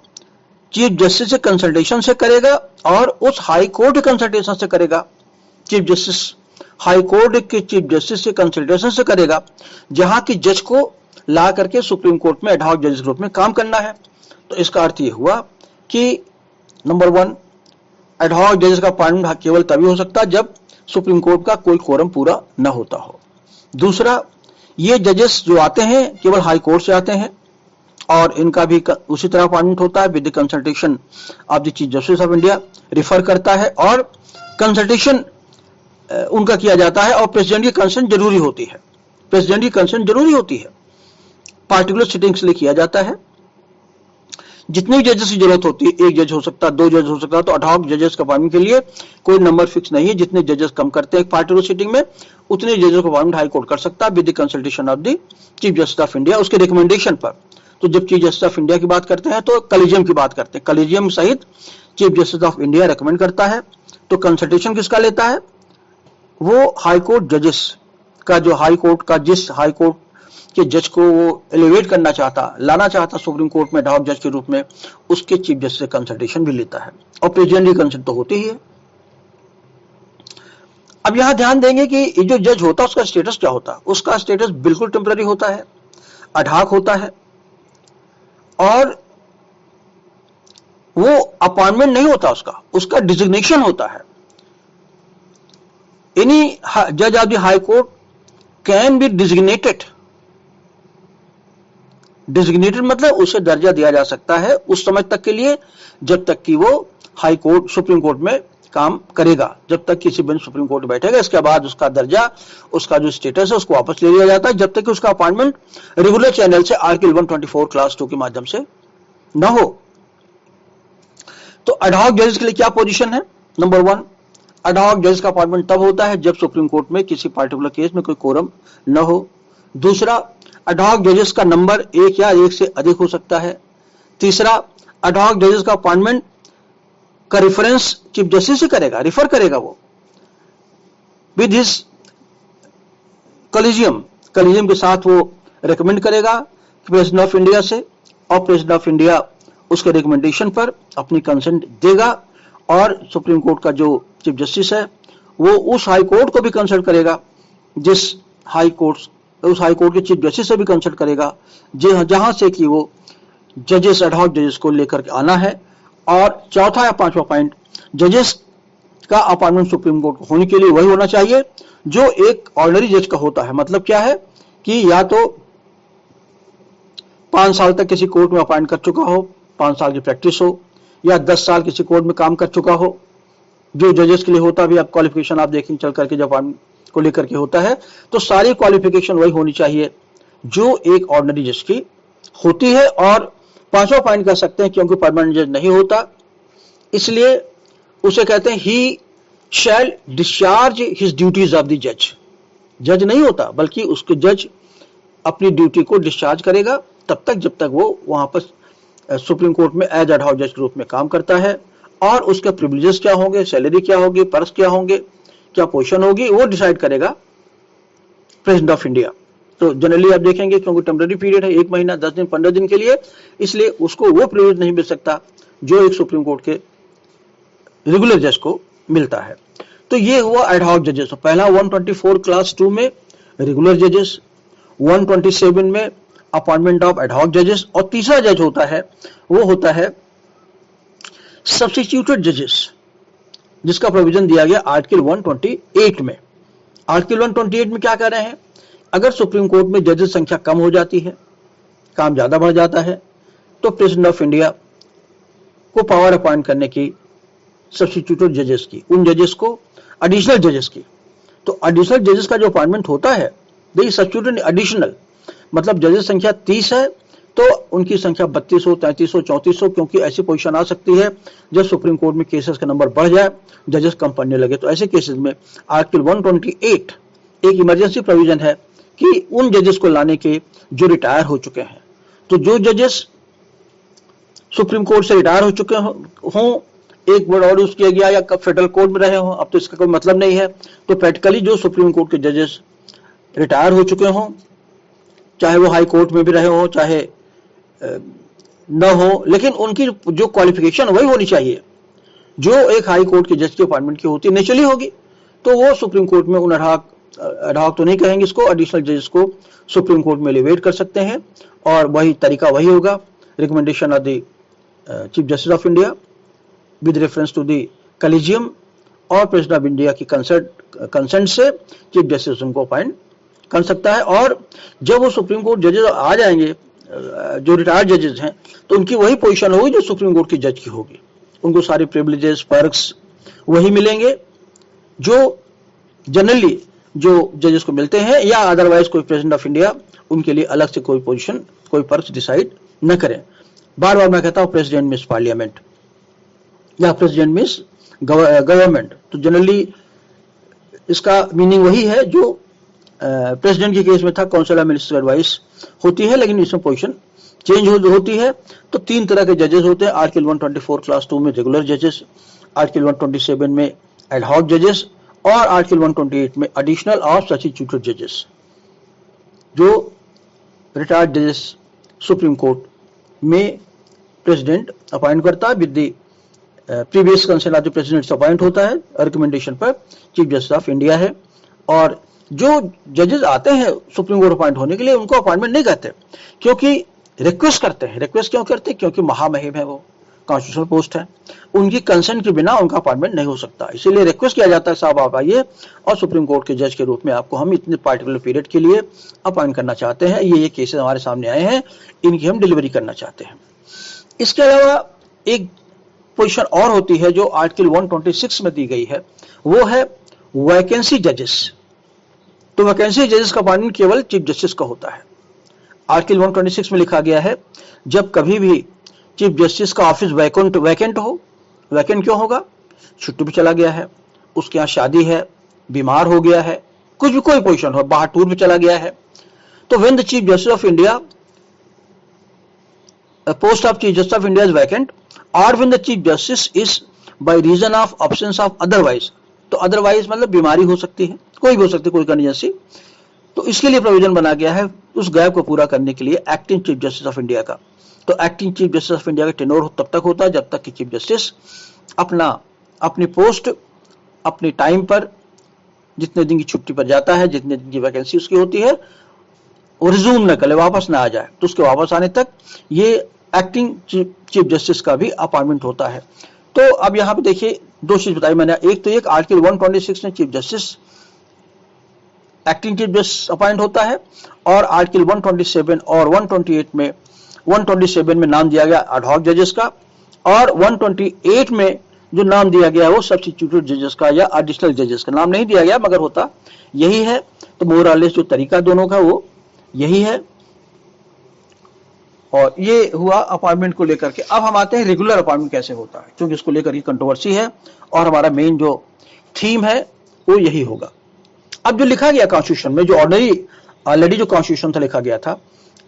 चीफ जस्टिस से कंसल्टेशन से करेगा और उस हाई कोर्ट कंसल्टेशन से करेगा। चीफ जस्टिस हाई कोर्ट के चीफ जस्टिस से कंसल्टेशन से करेगा, जहां की जज को ला करके सुप्रीम कोर्ट में एडहॉक जजेस ग्रुप में काम करना है। तो इसका अर्थ ये हुआ कि नंबर 1, एडहॉक जजेस का अपॉइंटमेंट केवल तभी हो सकता है जब सुप्रीम कोर्ट का कोई कोरम पूरा न होता हो। दूसरा, ये जजेस जो आते हैं केवल हाई कोर्ट से आते हैं और इनका भी उसी तरह अपॉइंटमेंट होता है with the consultation of the chief justice of India, refer करता है और कंसल्टेशन उनका किया जाता है और प्रेसिडेंट की कंसेंट जरूरी होती है। प्रेसिडेंट की कंसेंट जरूरी होती है, पार्टिकुलर सिटिंग्स लिए किया जाता है। जितने जजेस की जरूरत होती है, एक जज हो सकता है, 2 जज हो सकता है, तो अडहॉक जजेस का अपॉइंटमेंट के लिए कोई नंबर फिक्स नहीं है। जितने जजेस कम करते हैं पार्टिकुलर सिटिंग में, उतने जजेस को अपॉइंटमेंट हाई कोर्ट कर सकता है with the consultation of the chief justice of India, उसके रिकमेंडेशन पर। तो जब चीफ जस्टिस ऑफ इंडिया की बात करते हैं तो कॉलेजियम की बात करते हैं। कॉलेजियम सहित chief justice of India recommend करता है। तो कंसल्टेशन किसका लेता है? वो हाई कोर्ट जजेस का, जो हाई कोर्ट का जिस हाई कोर्ट के जज को वो एलिवेट करना चाहता, लाना चाहता सुप्रीम कोर्ट में एडहॉक जज के रूप में, उसके चीफ जस्टिस से कंसल्टेशन भी लेता है। और प्रेसिडेंट की कंसल्ट तो होती ही है। अब यहां ध्यान देंगे कि ये जो जज होता है उसका स्टेटस क्या होता है? उसका स्टेटस बिल्कुल टेम्पररी होता है, एडहॉक होता है और वो अपॉइंटमेंट नहीं होता उसका डिजिग्नेशन होता है। एनी जज of the high court can be designated. Designated मतलब उसे दर्जा दिया जा सकता है उस समय तक के लिए जब तक कि वो हाई कोर्ट सुप्रीम कोर्ट में काम करेगा, जब तक किसी बेंच सुप्रीम कोर्ट बैठेगा। इसके बाद उसका दर्जा, उसका जो स्टेटस है उसको वापस ले लिया जाता है, जब तक कि उसका अपॉइंटमेंट रेगुलर चैनल से आर्टिकल 124 क्लास 2 के माध्यम से न हो। तो एडहॉक जजेस के लिए क्या पोजीशन है? नंबर 1, एडहॉक जजेस का अपॉइंटमेंट तब होता है जब सुप्रीम कोर्ट में किसी पार्टिकुलर केस में कोई कोरम न हो। दूसरा, एडहॉक जजेस का नंबर 1 या 1 से अधिक हो सकता है। तीसरा, एडहॉक जजेस का अपॉइंटमेंट का रेफरेंस चीफ जस्टिस से करेगा, रिफर करेगा वो विद हिज कॉलेजियम के साथ वो रिकमेंड करेगा प्रेसिडेंट ऑफ इंडिया से, और प्रेसिडेंट ऑफ इंडिया उसके रिकमेंडेशन पर अपनी कंसेंट देगा और सुप्रीम कोर्ट का जो चीफ जस्टिस है वो उस हाई कोर्ट को भी कंसल्ट करेगा, उस हाई कोर्ट के चीफ जस्टिस से भी कंसल्ट करेगा जहां से कि वो जजेस एडहॉक जजेस को लेकर के आना है। और चौथा या 5वां पॉइंट, जजेस का अपॉइंटमेंट सुप्रीम कोर्ट को होने के लिए वही होना चाहिए जो एक ऑर्डिनरी जज का होता है। मतलब क्या है कि या तो 5 साल तक किसी कोर्ट में अपॉइंट कर चुका हो, 5 साल की प्रैक्टिस हो, या 10 साल किसी कोर्ट में काम कर चुका हो। जो जजेस के लिए होता भी, आप क्वालिफिकेशन आप देखेंगे चल करके जब अपॉइंटमेंट को लेकर के होता है तो सारी क्वालिफिकेशन वही होनी चाहिए जो एक ऑर्डिनरी जज की होती है। और 5वां पॉइंट कह सकते हैं क्योंकि परमानेंट जज नहीं होता इसलिए उसे कहते हैं he shall discharge his duties of the जज। जज नहीं होता बल्कि उसके जज अपनी ड्यूटी को डिस्चार्ज करेगा तब तक जब तक वो वहां पर सुप्रीम कोर्ट में एज एडहॉक जज के रूप में काम करता है। और उसके प्रिविलेजेस क्या होंगे, सैलरी क्या होगी, पर्स क्या होंगे, क्या पोजीशन होगी, वो डिसाइड करेगा प्रेसिडेंट ऑफ इंडिया। तो जनरली आप देखेंगे क्योंकि टेम्पररी पीरियड है, 1 महीना 10 दिन 15 दिन के लिए, इसलिए उसको वो प्रिविलेज नहीं मिल सकता जो एक सुप्रीम कोर्ट के रेगुलर जज को मिलता है। तो ये हुआ एडहॉक जजेस। तो पहला 124 क्लास 2 में रेगुलर जजेस, 127 में अपॉइंटमेंट ऑफ एडहॉक जजेस, और तीसरा जज होता है वो होता है सब्स्टिट्यूटेड जजेस, जिसका प्रोविजन दिया गया आर्टिकल 128 में। आर्टिकल 128 में क्या कह रहे हैं, अगर सुप्रीम कोर्ट में जजेस संख्या कम हो जाती है, काम ज्यादा बढ़ जाता है, तो प्रेसिडेंट ऑफ इंडिया को पावर अपॉइंट करने की सब्स्टिट्यूटेड जजेस की, उन जजेस को एडिशनल जजेस की। तो एडिशनल जजेस का जो अपॉइंटमेंट होता है, देखिए सब्स्टिट्यूटेड एडिशनल मतलब जजेस संख्या 30 है तो उनकी संख्या 32 हो, 33 हो, 34 हो, क्योंकि ऐसी पोजीशन आ सकती है जब सुप्रीम कोर्ट में केसेस का नंबर बढ़ जाए, जजेस कम पड़ने लगे। तो ऐसे केसेस में आर्टिकल 128 एक इमरजेंसी प्रोविजन है कि उन जजेस को लाने के जो रिटायर हो चुके हैं। तो जो जजेस सुप्रीम कोर्ट से रिटायर हो चुके हों, एक वर्ड और यूज किया गया, या फेडरल कोर्ट में रहे हों, अब तो इसका कोई मतलब नहीं है। तो प्रैक्टिकली जो सुप्रीम कोर्ट के जजेस रिटायर हो चुके हों, चाहे वो हाई कोर्ट में भी रहे हों, चाहे न हो, लेकिन उनकी जो क्वालिफिकेशन वही होनी चाहिए जो एक हाई कोर्ट के जज की अपॉइंटमेंट की होती है, नेचुरली होगी। तो वो सुप्रीम कोर्ट में उन एडहॉक तो नहीं कहेंगे इसको, एडिशनल जजेस को सुप्रीम कोर्ट में एलिवेट कर सकते हैं, और वही तरीका वही होगा, recommendation of the chief justice of India with reference to the collegium, और प्रेसिडेंट ऑफ इंडिया की कंसेंट से चीफ जस्टिस उनको अपॉइंट कर सकता है। और जब वो सुप्रीम कोर्ट जजेस आ जाएंगे, जो रिटायर्ड जजेस हैं, तो उनकी वही पोजीशन होगी जो सुप्रीम कोर्ट की जज की होगी, उनको सारे प्रिविलेजेस पर्क्स वही मिलेंगे जो जनरली जो जजेस को मिलते हैं, या अदरवाइज कोई प्रेसिडेंट ऑफ इंडिया उनके लिए अलग से कोई पोजीशन, कोई पर्क्स डिसाइड न करें। बार बार मैं कहता हूं प्रेसिडेंट मीन्स पार्लियामेंट या प्रेसिडेंट मीन्स गवर्नमेंट, तो जनरली इसका मीनिंग वही है जो प्रेसिडेंट के केस में था, काउंसिल ऑफ मिनिस्टर एडवाइस होती है, लेकिन इसमें पोजीशन चेंज होती है। तो तीन तरह के जजेस होते हैं, आर्टिकल 124 क्लास 2 में रेगुलर जजेस, आर्टिकल 127 में एडहॉक जजेस, और आर्टिकल 128 में एडिशनल और सब्स्टिट्यूटेड जजेस। जो रिटायर्ड जजेस सुप्रीम कोर्ट में प्रेसिडेंट अपॉइंट करता है, with the previous consent of the president appoint होता है, रिकमेंडेशन पर चीफ जस्टिस ऑफ इंडिया है। और जो जजेस आते हैं सुप्रीम कोर्ट अपॉइंट होने के लिए, उनको अपॉइंटमेंट नहीं कहते, क्योंकि रिक्वेस्ट करते हैं। रिक्वेस्ट क्यों करते हैं? क्योंकि महामहिम है, वो कॉन्स्टिट्यूशनल पोस्ट है, उनकी कंसेंट के बिना उनका अपॉइंटमेंट नहीं हो सकता। इसीलिए रिक्वेस्ट किया जाता है, साहब आप आइए और सुप्रीम कोर्ट के जज के रूप में आपको हम इतने पार्टिकुलर पीरियड के लिए अपॉइंट करना चाहते हैं, ये केसेस हमारे सामने आए हैं, इनकी हम डिलीवरी करना चाहते हैं। इसके अलावा एक पोजीशन और होती है जो आर्टिकल 126 में दी गई है, वो है वैकेंसी जजेस। तो वैकेंसी जजेस का अपॉइंटमेंट केवल चीफ जस्टिस का होता है। आर्टिकल 126 में लिखा गया है, जब कभी भी चीफ जस्टिस का ऑफिस वैकेंट हो, वैकेंट क्यों होगा? छुट्टी पे चला गया है, उसके यहाँ शादी है, बीमार हो गया है, कुछ भी कोई पोजीशन हो, बाहर टूर पे चला गया है, तो when the chief justice of India post of chief justice of India is vacant, और when the chief justice is by reason of absence of otherwise, तो अदरवाइज मतलब बीमारी हो सकती है, कोई भी हो सकती है, कोई कंटीजेंसी, तो इसके लिए प्रोविजन बना गया है उस गैप को पूरा करने के लिए acting chief justice of India का। तो acting chief justice of India का टेन्योर तब तक होता है जब तक कि चीफ जस्टिस अपनी पोस्ट अपने टाइम पर, जितने दिन की छुट्टी पर जाता है, जितने दिन की वैकेंसी उसकी होती है, वो रिज्यूम न करे, वापस ना आ जाए, तो उसके वापस आने तक ये एक्टिंग चीफ जस्टिस का भी अपॉइंटमेंट होता है। तो अब यहाँ पे देखिए दो चीज बताई मैंने, एक तो एक आर्टिकल 126 में chief justice acting chief justice appoint होता है, और आर्टिकल 127 और 127 में नाम दिया गया एडहॉक जजेस का, और 128 में जो नाम दिया गया है वो सब्स्टिट्यूटेड जजेस का या एडिशनल जजेस का। नाम नहीं दिया गया मगर होता यही है। तो मोरलेस जो तरीका दोनों का वो यही है। और ये हुआ अपॉइंटमेंट को लेकर के। अब हम आते हैं रेगुलर अपॉइंटमेंट कैसे होता है, क्योंकि इसको लेकर ये कंट्रोवर्सी है और हमारा मेन जो थीम है वो यही होगा। अब जो लिखा गया कॉन्स्टिट्यूशन में, जो ऑलरेडी जो कॉन्स्टिट्यूशन था लिखा गया था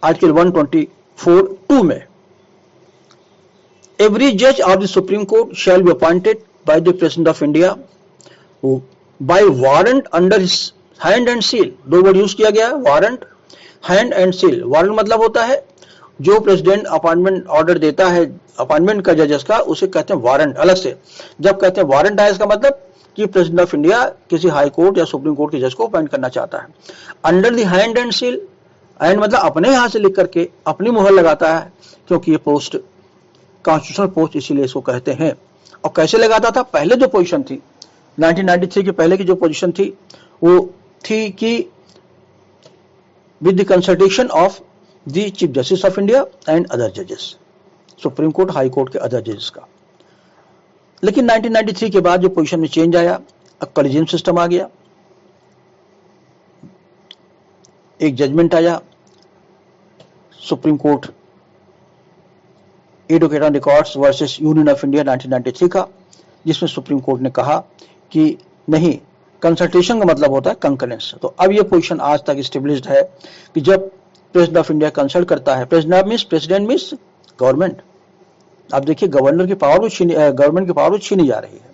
आर्टिकल 124(2) में, एवरी जज of the supreme court shall be appointed by the president of India by warrant under his hand and seal. दो वर्ड यूज किया गया, warrant, hand and seal. Warrant मतलब होता है जो प्रेसिडेंट अपॉइंटमेंट ऑर्डर देता है अपॉइंटमेंट का जजेस का, उसे कहते हैं वारंट अलग से। जब कहते हैं वारंट है, इसका मतलब कि प्रेसिडेंट ऑफ इंडिया किसी हाई कोर्ट या सुप्रीम कोर्ट के जज को अपॉइंट करना चाहता है। Under the hand and seal, and मतलब अपने हाथ से लिख करके अपनी मुहर लगाता है, क्योंकि ये पोस्ट कॉन्स्टिट्यूशनल पोस्ट इसीलिए इसको कहते हैं। और कैसे लगाता था? पहले जो पोजीशन थी 1993 के पहले की जो पोजीशन थी वो थी कि with the consultation of the chief justice of India and other जजेस, सुप्रीम कोर्ट हाई कोर्ट के अदर जजेस का। लेकिन 1993 के बाद जो पोजीशन में चेंज आया, अब कॉलेजियम सिस्टम आ गया, एक जजमेंट आया supreme court advocate on records versus union of India 1993 का, जिसमें सुप्रीम कोर्ट ने कहा कि नहीं, कंसल्टेशन का मतलब होता है कंकरेंस। तो अब ये पोजीशन आज तक स्टेब्लिश्ड है कि जब प्रेसिडेंट ऑफ इंडिया कंसल्ट करता है, प्रेसिडेंट मींस गवर्नमेंट। आप देखिए गवर्नर की पावर गवर्नमेंट की पावर छीनी जा रही है।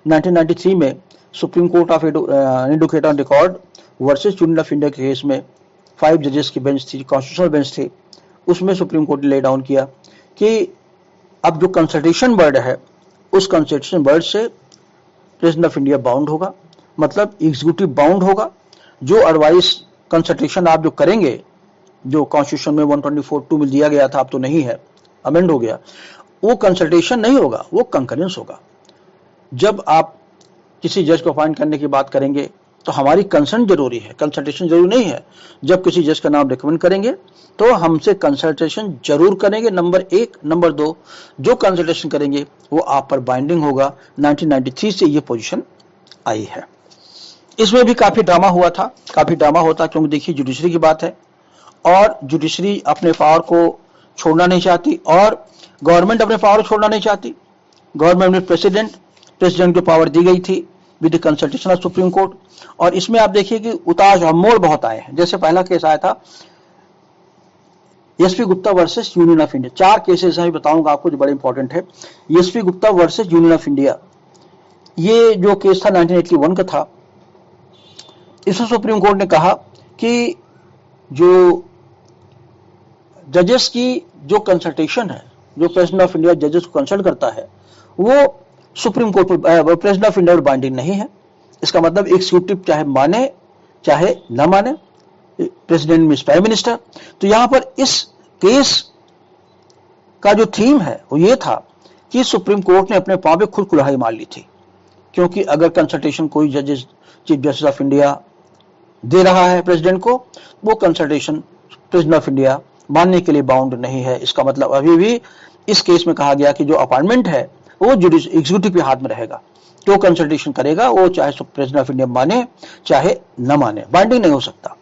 1993 में supreme Court of advocate on record versus union of India के केस में 5 जजेस की बेंच थी, कॉन्स्टिट्यूशनल बेंच थी। उसमें सुप्रीम कोर्ट ने ले डाउन किया कि अब जो कंसल्टेशन वर्ड है, उस कंसल्टेशन वर्ड से प्रेसिडेंट ऑफ इंडिया बाउंड होगा, मतलब एग्जीक्यूटिव बाउंड होगा। जो एडवाइस कंसल्टेशन आप जो करेंगे, जो कॉन्स्टिट्यूशन में 124(2) में दिया गया था, अब तो नहीं है, अमेंड हो गया, वो कंसल्टेशन नहीं होगा, वो कंकरेंस होगा। जब आप किसी जज को अपॉइंट करने की बात करेंगे तो हमारी कंसर्न जरूरी है, कंसल्टेशन जरूरी नहीं है। जब किसी जज का नाम रिकमेंड करेंगे तो हमसे कंसल्टेशन जरूर करेंगे, नंबर 1। नंबर 2, जो कंसल्टेशन करेंगे वो आप पर बाइंडिंग होगा। 1993 से ये पोजीशन आई है। इसमें भी काफी ड्रामा हुआ था, काफी ड्रामा होता, क्योंकि देखिए जुडिशरी की बात है और जुडिशरी अपने पावर को छोड़ना नहीं चाहती और गवर्नमेंट अपने पावर छोड़ना नहीं चाहती। गवर्नमेंट में प्रेसिडेंट को पावर दी गई थी with consultation of Supreme court. और इसमें आप देखिए कि उतार मोड़ बहुत आए हैं। जैसे पहला केस आया था SP Gupta versus union of India. 4 cases हैं, बताऊंगा आपको, जो बड़े इंपॉर्टेंट है। SP Gupta versus union of India, ये जो केस था 1981 का था। इसमें सुप्रीम कोर्ट ने कहा कि जो जजेस की जो कंसल्टेशन है, जो प्रेसिडेंट ऑफ इंडिया जजेस को कंसल्ट करता है, वो सुप्रीम कोर्ट पर, प्रेसिडेंट ऑफ इंडिया पर बाइंडिंग नहीं है। इसका मतलब एग्जीक्यूटिव चाहे माने चाहे न माने, प्रेसिडेंट मींस प्राइम मिनिस्टर। तो यहां पर इस केस का जो थीम है वो ये था कि सुप्रीम कोर्ट ने अपने पांव पे खुद कुल्हाड़ी मार ली थी, क्योंकि अगर कंसल्टेशन कोई जजेस चीफ जस्टिस ऑफ इंडिया दे रहा है प्रेसिडेंट को, वो कंसल्टेशन प्रेसिडेंट ऑफ इंडिया मानने के लिए बाउंड नहीं है। इसका मतलब अभी भी इस केस में कहा गया कि जो अपॉइंटमेंट है वो एग्जीक्यूटिव के हाथ में रहेगा। जो कंसल्टेशन करेगा वो चाहे प्रेसिडेंट ऑफ इंडिया माने चाहे न माने, बाइंडिंग नहीं हो सकता।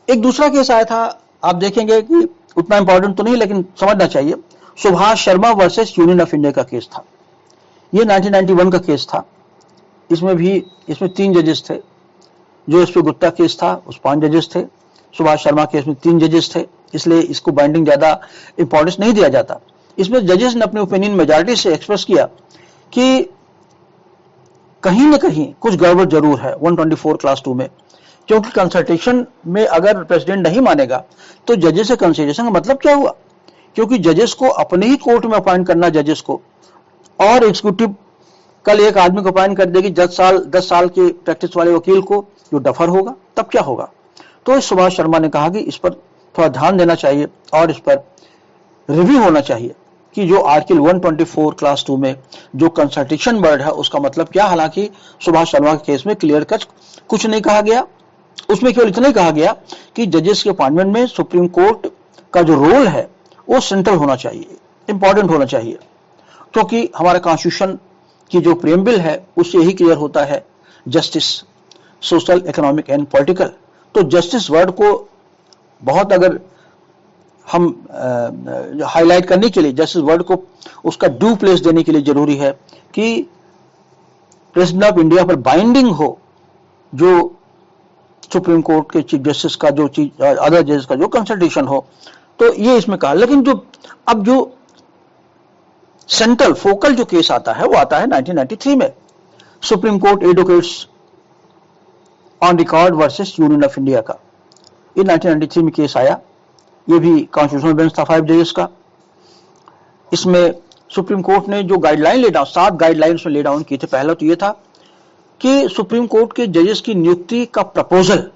एक दूसरा केस आया था, आप देखेंगे कि उतना इंपॉर्टेंट तो नहीं लेकिन समझना चाहिए। Subhash Sharma versus union of India का केस था। ये 1991 का केस था। इसमें 3 जजेस थे। जो एसपी गुप्ता केस था उस 5 जजेस थे। सुभाष शर्मा केस में 3 जजेस थे, इसलिए इसको बाइंडिंग ज्यादा इंपॉर्टेंस नहीं दिया जाता। इसमें जजेस ने अपने ओपिनियन मेजॉरिटी से एक्सप्रेस किया कि कहीं न कहीं कुछ गड़बड़ जरूर है 124 क्लास 2 में, क्योंकि कंसल्टेशन में अगर प्रेसिडेंट नहीं मानेगा तो जजेस से कंसल्टेशन का मतलब क्या हुआ? क्योंकि जजेस को अपने ही कोर्ट में अपॉइंट करना, जजेस को, और एग्जीक्यूटिव कल एक आदमी को अपॉइंट कर देगी 10 साल के प्रैक्टिस वाले वकील को, जो डफर होगा, तब क्या होगा? तो सुभाष शर्मा ने कहा कि इस पर थोड़ा ध्यान देना चाहिए और इस पर रिव्यू होना चाहिए कि जो आर्टिकल 124 क्लास 2 में जो कंसल्टेशन वर्ड है उसका मतलब क्या। हालांकि सुभाष शर्मा के केस में क्लियर कट कुछ नहीं कहा गया, उसमें केवल इतना ही कहा गया कि जजेस के अपॉइंटमेंट में सुप्रीम कोर्ट का जो रोल है वो सेंट्रल होना चाहिए, इंपॉर्टेंट होना चाहिए, क्योंकि हमारा कॉन्स्टिट्यूशन की जो प्रीएम्बल है उससे यही क्लियर होता है, justice, social, economic and political. तो जस्टिस वर्ड को बहुत अगर हम हाईलाइट करने के लिए, जस्टिस वर्ड को उसका ड्यू प्लेस देने के लिए जरूरी है कि प्रेसिडेंट ऑफ इंडिया पर बाइंडिंग हो जो सुप्रीम कोर्ट के चीफ जस्टिस का, जो अदर जजेस का जो कंसल्टेशन हो। तो ये इसमें कहा। लेकिन जो सेंट्रल फोकल जो केस आता है वो आता है 1993 में, supreme court advocates on record versus union of India का। ये 1993 में केस आया। ये भी कॉन्स्टिट्यूशनल बेंच था 5 जजेस का। इसमें सुप्रीम कोर्ट ने जो गाइडलाइन ले डाउन, 7 गाइडलाइंस में ले डाउन किए थे। पहला तो ये था कि सुप्रीम कोर्ट के जजेस की नियुक्ति का प्रपोजल,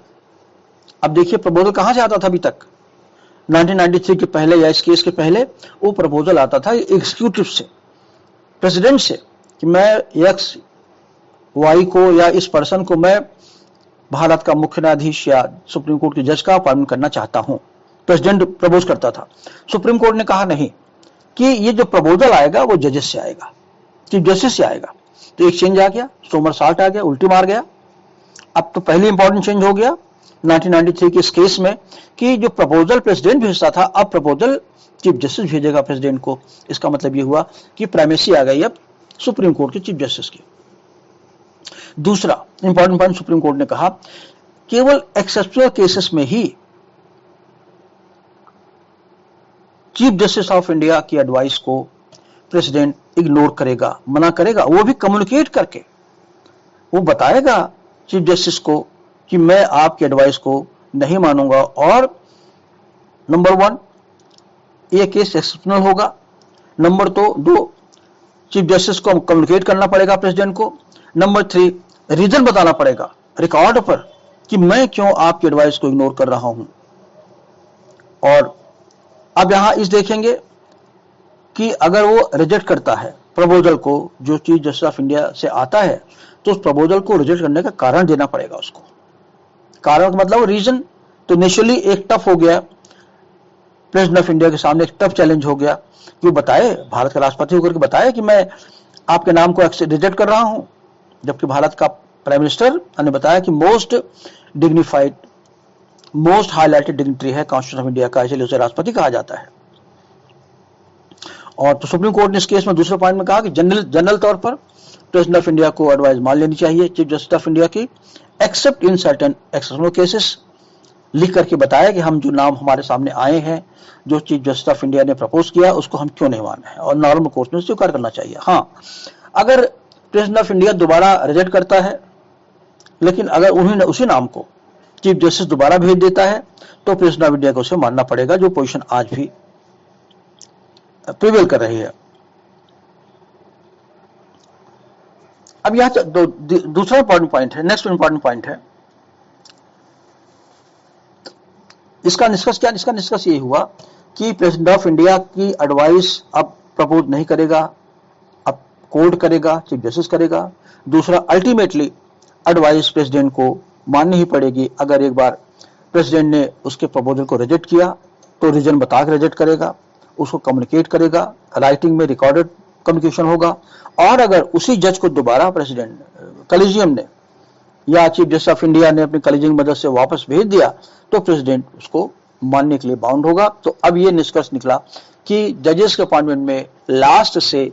अब देखिए प्रपोजल कहां से आता था अभी तक, 1993 के पहले या इस केस के पहले वो प्रपोजल आता था एग्जीक्यूटिव से, प्रेसिडेंट से, कि मैं एक्स वाई को या इस पर्सन को मैं भारत का मुख्य न्यायाधीश या सुप्रीम कोर्ट के जज का अपॉइंटमेंट करना चाहता हूं। प्रेसिडेंट प्रपोज करता था। सुप्रीम कोर्ट ने कहा नहीं, कि ये जो प्रपोजल आएगा वो जजेस से आएगा, चीफ जस्टिस से आएगा। तो एक चेंज आ गया, सोमरसाल्ट आ गया, उल्टी मार गया। अब तो पहली इंपॉर्टेंट चेंज हो गया 1993 के इस केस में कि जो प्रपोजल प्रेसिडेंट भेजता था, अब प्रपोजल चीफ जस्टिस भेजेगा प्रेसिडेंट को। इसका मतलब ये हुआ कि प्राइमेसी आ गई अब सुप्रीम कोर्ट के चीफ जस्टिस की। दूसरा इंपॉर्टेंट पॉइंट, सुप्रीम कोर्ट ने कहा केवल एक्सेप्शनल केसेस में ही चीफ जस्टिस ऑफ इंडिया की एडवाइस को प्रेसिडेंट इग्नोर करेगा, मना करेगा, वो भी कम्युनिकेट करके। वो बताएगा चीफ जस्टिस को कि मैं आपकी एडवाइस को नहीं मानूंगा, और नंबर 1 ये केस एक्सेप्शनल होगा। नंबर 2 चीफ जस्टिस को कम्युनिकेट करना पड़ेगा प्रेसिडेंट को। नंबर 3 रीजन बताना पड़ेगा रिकॉर्ड पर कि मैं क्यों आपकी एडवाइस को इग्नोर कर रहा हूं। और अब यहां इस देखेंगे कि अगर वो रिजेक्ट करता है प्रपोजल को जो चीफ जस्टिस ऑफ इंडिया से आता है, तो उस प्रपोजल को रिजेक्ट करने का कारण देना पड़ेगा उसको। कारण का मतलब रीजन। तो इनिशियली एक टफ हो गया प्रेसिडेंट ऑफ इंडिया के सामने, एक टफ चैलेंज हो गया कि वो बताए, भारत का राष्ट्रपति होकर के बताए कि मैं आपके नाम को रिजेक्ट कर रहा हूं, जबकि भारत का प्राइम मिनिस्टर ने बताया कि most dignified, most highlighted dignitary है कॉन्स्टिट्यूशन ऑफ इंडिया का, इसलिए उसे राष्ट्रपति कहा जाता है। और तो सुप्रीम कोर्ट ने इस केस में दूसरे पॉइंट में कहा कि जनरल तौर पर प्रेसिडेंट ऑफ इंडिया को एडवाइस मान लेनी चाहिए चीफ जस्टिस ऑफ इंडिया की, accept in certain exceptional cases. लिख करके बताया कि हम जो नाम हमारे सामने आए हैं, जो चीफ जस्टिस ऑफ इंडिया ने प्रपोज किया, उसको हम क्यों नहीं मान रहे हैं, और नॉर्मल कोर्ट ने स्वीकार करना चाहिए। हाँ, अगर प्रेसिडेंट ऑफ इंडिया दोबारा रिजेक्ट करता है, लेकिन अगर उन्होंने उसी नाम को चीफ जस्टिस दोबारा भेज देता है, तो प्रेसिडेंट ऑफ इंडिया को उसे मानना पड़ेगा, जो पोजीशन आज भी प्रिवेल कर रही है। अब यह दूसरा इंपॉर्टेंट पॉइंट है, नेक्स्ट इंपॉर्टेंट पॉइंट है, इसका निष्कर्ष क्या? इसका निष्कर्ष ये हुआ कि प्रेसिडेंट ऑफ इंडिया की एडवाइस अब प्रपोज नहीं करेगा, अब कोर्ट करेगा, चीफ जस्टिस करेगा। दूसरा, अल्टीमेटली एडवाइस प्रेसिडेंट को माननी ही पड़ेगी। अगर एक बार प्रेसिडेंट ने उसके प्रपोजल को रिजेक्ट किया, तो रीजन बता के रिजेक्ट करेगा, उसको कम्युनिकेट करेगा, राइटिंग में रिकॉर्डेड कम्युनिकेशन होगा। और अगर उसी जज को दोबारा प्रेसिडेंट कॉलेजियम ने या चीफ जस्टिस ऑफ इंडिया ने अपनी कॉलेजियम मदद से वापस भेज दिया, तो प्रेसिडेंट उसको मानने के लिए बाउंड होगा। तो अब ये निष्कर्ष निकला कि जजेस के अपॉइंटमेंट में लास्ट से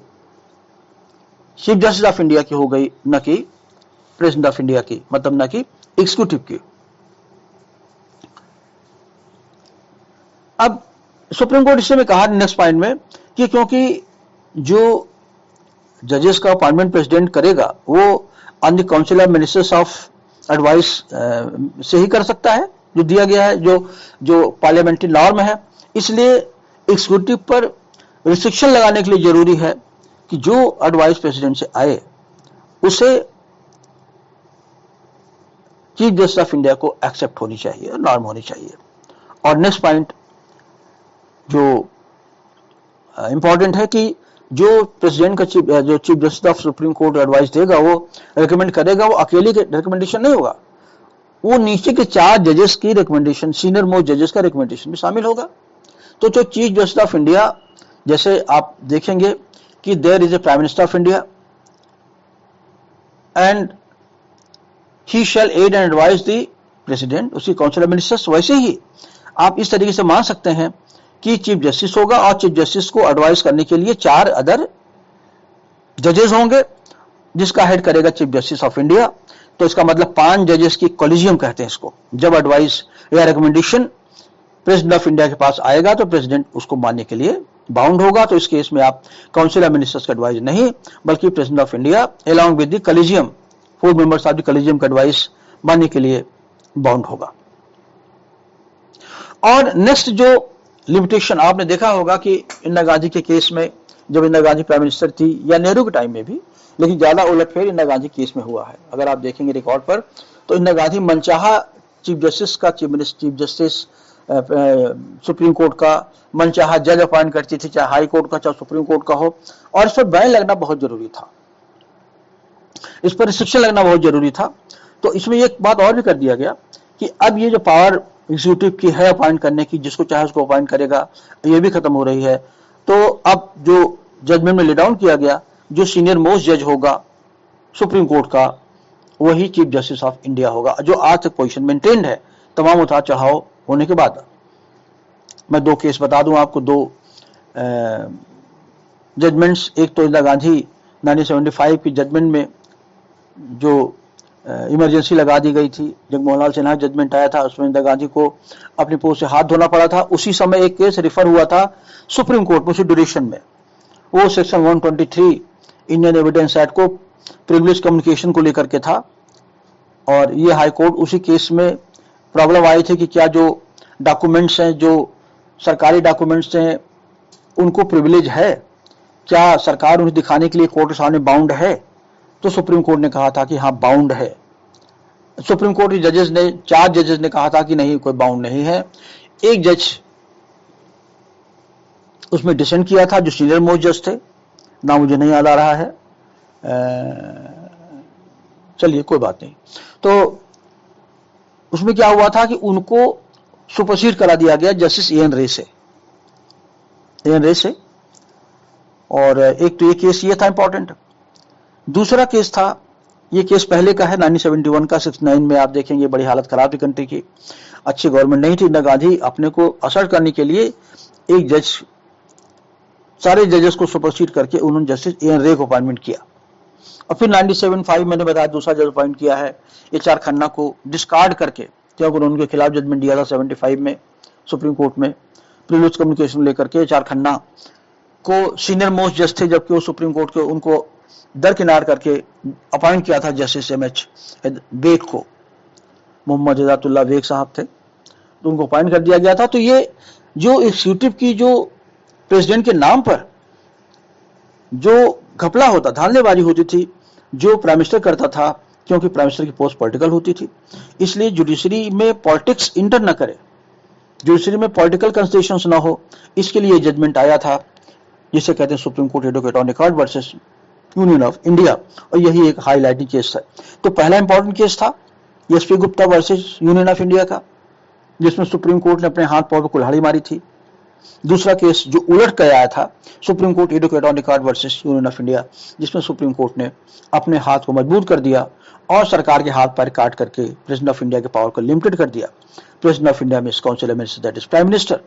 चीफ जस्टिस ऑफ इंडिया की हो गई, न कि प्रेसिडेंट ऑफ इंडिया की, मतलब न कि एग्जीक्यूटिव की। अब सुप्रीम कोर्ट इससे में कहा नेक्स्ट पॉइंट में कि क्योंकि जो जजेस का अपॉइंटमेंट प्रेसिडेंट करेगा वो on the council of ministers of advice से ही कर सकता है, जो दिया गया है, जो पार्लियामेंट्री नॉर्म है। इसलिए एग्जीक्यूटिव पर रिस्ट्रिक्शन लगाने के लिए जरूरी है कि जो एडवाइस प्रेसिडेंट से आए उसे चीफ जस्टिस ऑफ इंडिया को एक्सेप्ट होनी चाहिए, नॉर्म होनी चाहिए। और नेक्स्ट पॉइंट जो इंपॉर्टेंट है कि जो प्रेसिडेंट का जो chief justice of Supreme court advice देगा, वो रिकमेंड करेगा, वो अकेले के रिकमेंडेशन नहीं होगा, वो नीचे के 4 जजेस की रिकमेंडेशन, सीनियर मोस्ट जजेस का रिकमेंडेशन भी शामिल होगा। तो जो चीफ जस्टिस ऑफ इंडिया, जैसे आप देखेंगे कि there is a prime minister of India and he shall aid and advise the president, उसी काउंसिल ऑफ मिनिस्टर्स, वैसे ही आप इस तरीके से मान सकते हैं कि चीफ जस्टिस होगा और चीफ जस्टिस को एडवाइस करने के लिए 4 अदर जजेस होंगे, जिसका हेड करेगा चीफ जस्टिस ऑफ इंडिया। तो इसका मतलब 5 जजेस की कॉलेजियम कहते हैं इसको। जब एडवाइस या रिकमेंडेशन प्रेसिडेंट ऑफ इंडिया के पास आएगा, तो प्रेसिडेंट उसको मानने के लिए बाउंड होगा। तो इस केस में आप काउंसिल ऑफ मिनिस्टर्स का एडवाइस नहीं, बल्कि president of India along with the collegium, 4 members of the collegium का एडवाइस मानने के लिए बाउंड होगा। और नेक्स्ट जो लिमिटेशन आपने देखा होगा कि इंदिरा गांधी के केस में जब इंदिरा गांधी प्राइम मिनिस्टर थी या नेहरू के टाइम में भी, लेकिन ज्यादा उलटफेर इंदिरा गांधी केस में हुआ है। अगर आप देखेंगे रिकॉर्ड पर तो इंदिरा गांधी मनचाहा चीफ जस्टिस का, चीफ जस्टिस सुप्रीम कोर्ट का मनचाहा जज अपॉइंट करती थी, चाहे हाई कोर्ट का चाहे सुप्रीम कोर्ट का हो, और इस पर बैन लगना बहुत जरूरी था, इस पर रिस्ट्रिक्शन लगना बहुत जरूरी था। तो इसमें एक बात और भी कर दिया गया कि अब ये जो पावर एग्जीक्यूटिव की है अपॉइंट करने की, जिसको चाहे उसको अपॉइंट करेगा, ये भी खत्म हो रही है। तो अब जो जजमेंट में ले डाउन किया गया, जो सीनियर मोस्ट जज होगा सुप्रीम कोर्ट का, वही चीफ जस्टिस ऑफ इंडिया होगा, जो आज तक पोजीशन मेंटेन्ड है तमाम उतार चढ़ाव होने के बाद। मैं दो केस बता दूं आपको, दो जजमेंट्स। एक तो इंदिरा गांधी 1975 की जजमेंट में जो इमरजेंसी लगा दी गई थी, जगमोहन लाल सिन्हा जजमेंट आया था, उसमें इंदिरा गांधी को अपनी पोस्ट से हाथ धोना पड़ा था। उसी समय एक केस रिफर हुआ था सुप्रीम कोर्ट में उसी ड्यूरेशन में, वो सेक्शन 123 इंडियन एविडेंस एक्ट को प्रिविलेज कम्युनिकेशन को लेकर के था, और ये हाई कोर्ट उसी केस में प्रॉब्लम आई थी कि क्या जो डॉक्यूमेंट्स हैं, जो सरकारी डॉक्यूमेंट्स हैं, उनको प्रिविलेज है, क्या सरकार उन्हें दिखाने के लिए कोर्ट के सामने बाउंड है। तो सुप्रीम कोर्ट ने कहा था कि हाँ बाउंड है। सुप्रीम कोर्ट के जजेस ने, 4 जजेस ने कहा था कि नहीं, कोई बाउंड नहीं है। एक जज उसमें डिसेंट किया था, जो सीनियर मोस्ट जज थे, ना मुझे नहीं याद आ रहा है, चलिए कोई बात नहीं। तो उसमें क्या हुआ था कि उनको सुपरसीड करा दिया गया जस्टिस एन रे से, और एक तो ये केस ये था इंपॉर्टेंट। दूसरा केस था, ये केस पहले का है 1971 का, 69 में आप देखेंगे बड़ी हालत खराब थी कंट्री की, अच्छी गवर्नमेंट नहीं थी। इंदिरा गांधी अपने को असर्ट करने के लिए एक जज, सारे जजेस को सुपरसीड करके उन्होंने जस्टिस एन रे को अपॉइंटमेंट किया, और फिर 1975 मैंने बताया दूसरा जज अपॉइंट किया है एच.आर. खन्ना को, डिस्कार्ड करके, क्योंकि उन्होंने उनके खिलाफ जजमेंट दिया था 75 में सुप्रीम कोर्ट में प्रिविलेज कम्युनिकेशन लेकर के। एच.आर. खन्ना को सीनियर मोस्ट जज थे, जबकि वो सुप्रीम कोर्ट के, उनको दरकिनार करके अपॉइंट किया था जस्टिस एम.एच. बेग को, मोहम्मद इजातुल्लाह बेग साहब थे, तो उनको अपॉइंट कर दिया गया था। तो ये जो एग्जीक्यूटिव की जो प्रेसिडेंट के नाम पर जो घपला होता, धांधलेबाजी होती थी, जो प्राइम मिनिस्टर करता था, क्योंकि प्राइम मिनिस्टर की पोस्ट पॉलिटिकल होती थी, इसलिए जुडिशरी में पॉलिटिक्स इंटर न करे, जुडिशरी में पॉलिटिकल कंसिडरेशंस ना हो, इसके लिए जजमेंट आया था, जिसे कहते हैं supreme court advocate on record versus union of India, और यही एक हाईलाइटिंग केस है। तो पहला इंपॉर्टेंट केस था SP. Gupta versus union of India का, जिसमें सुप्रीम कोर्ट ने अपने हाथ पांव पर कुल्हाड़ी मारी थी। दूसरा केस जो उलट कर आया था, supreme court advocate on record versus union of India, जिसमें सुप्रीम कोर्ट ने अपने हाथ को मजबूत कर दिया और सरकार के हाथ पैर काट करके प्रेसिडेंट ऑफ इंडिया के पावर को लिमिटेड कर दिया। प्रेसिडेंट ऑफ इंडिया में council of ministers, that is prime minister.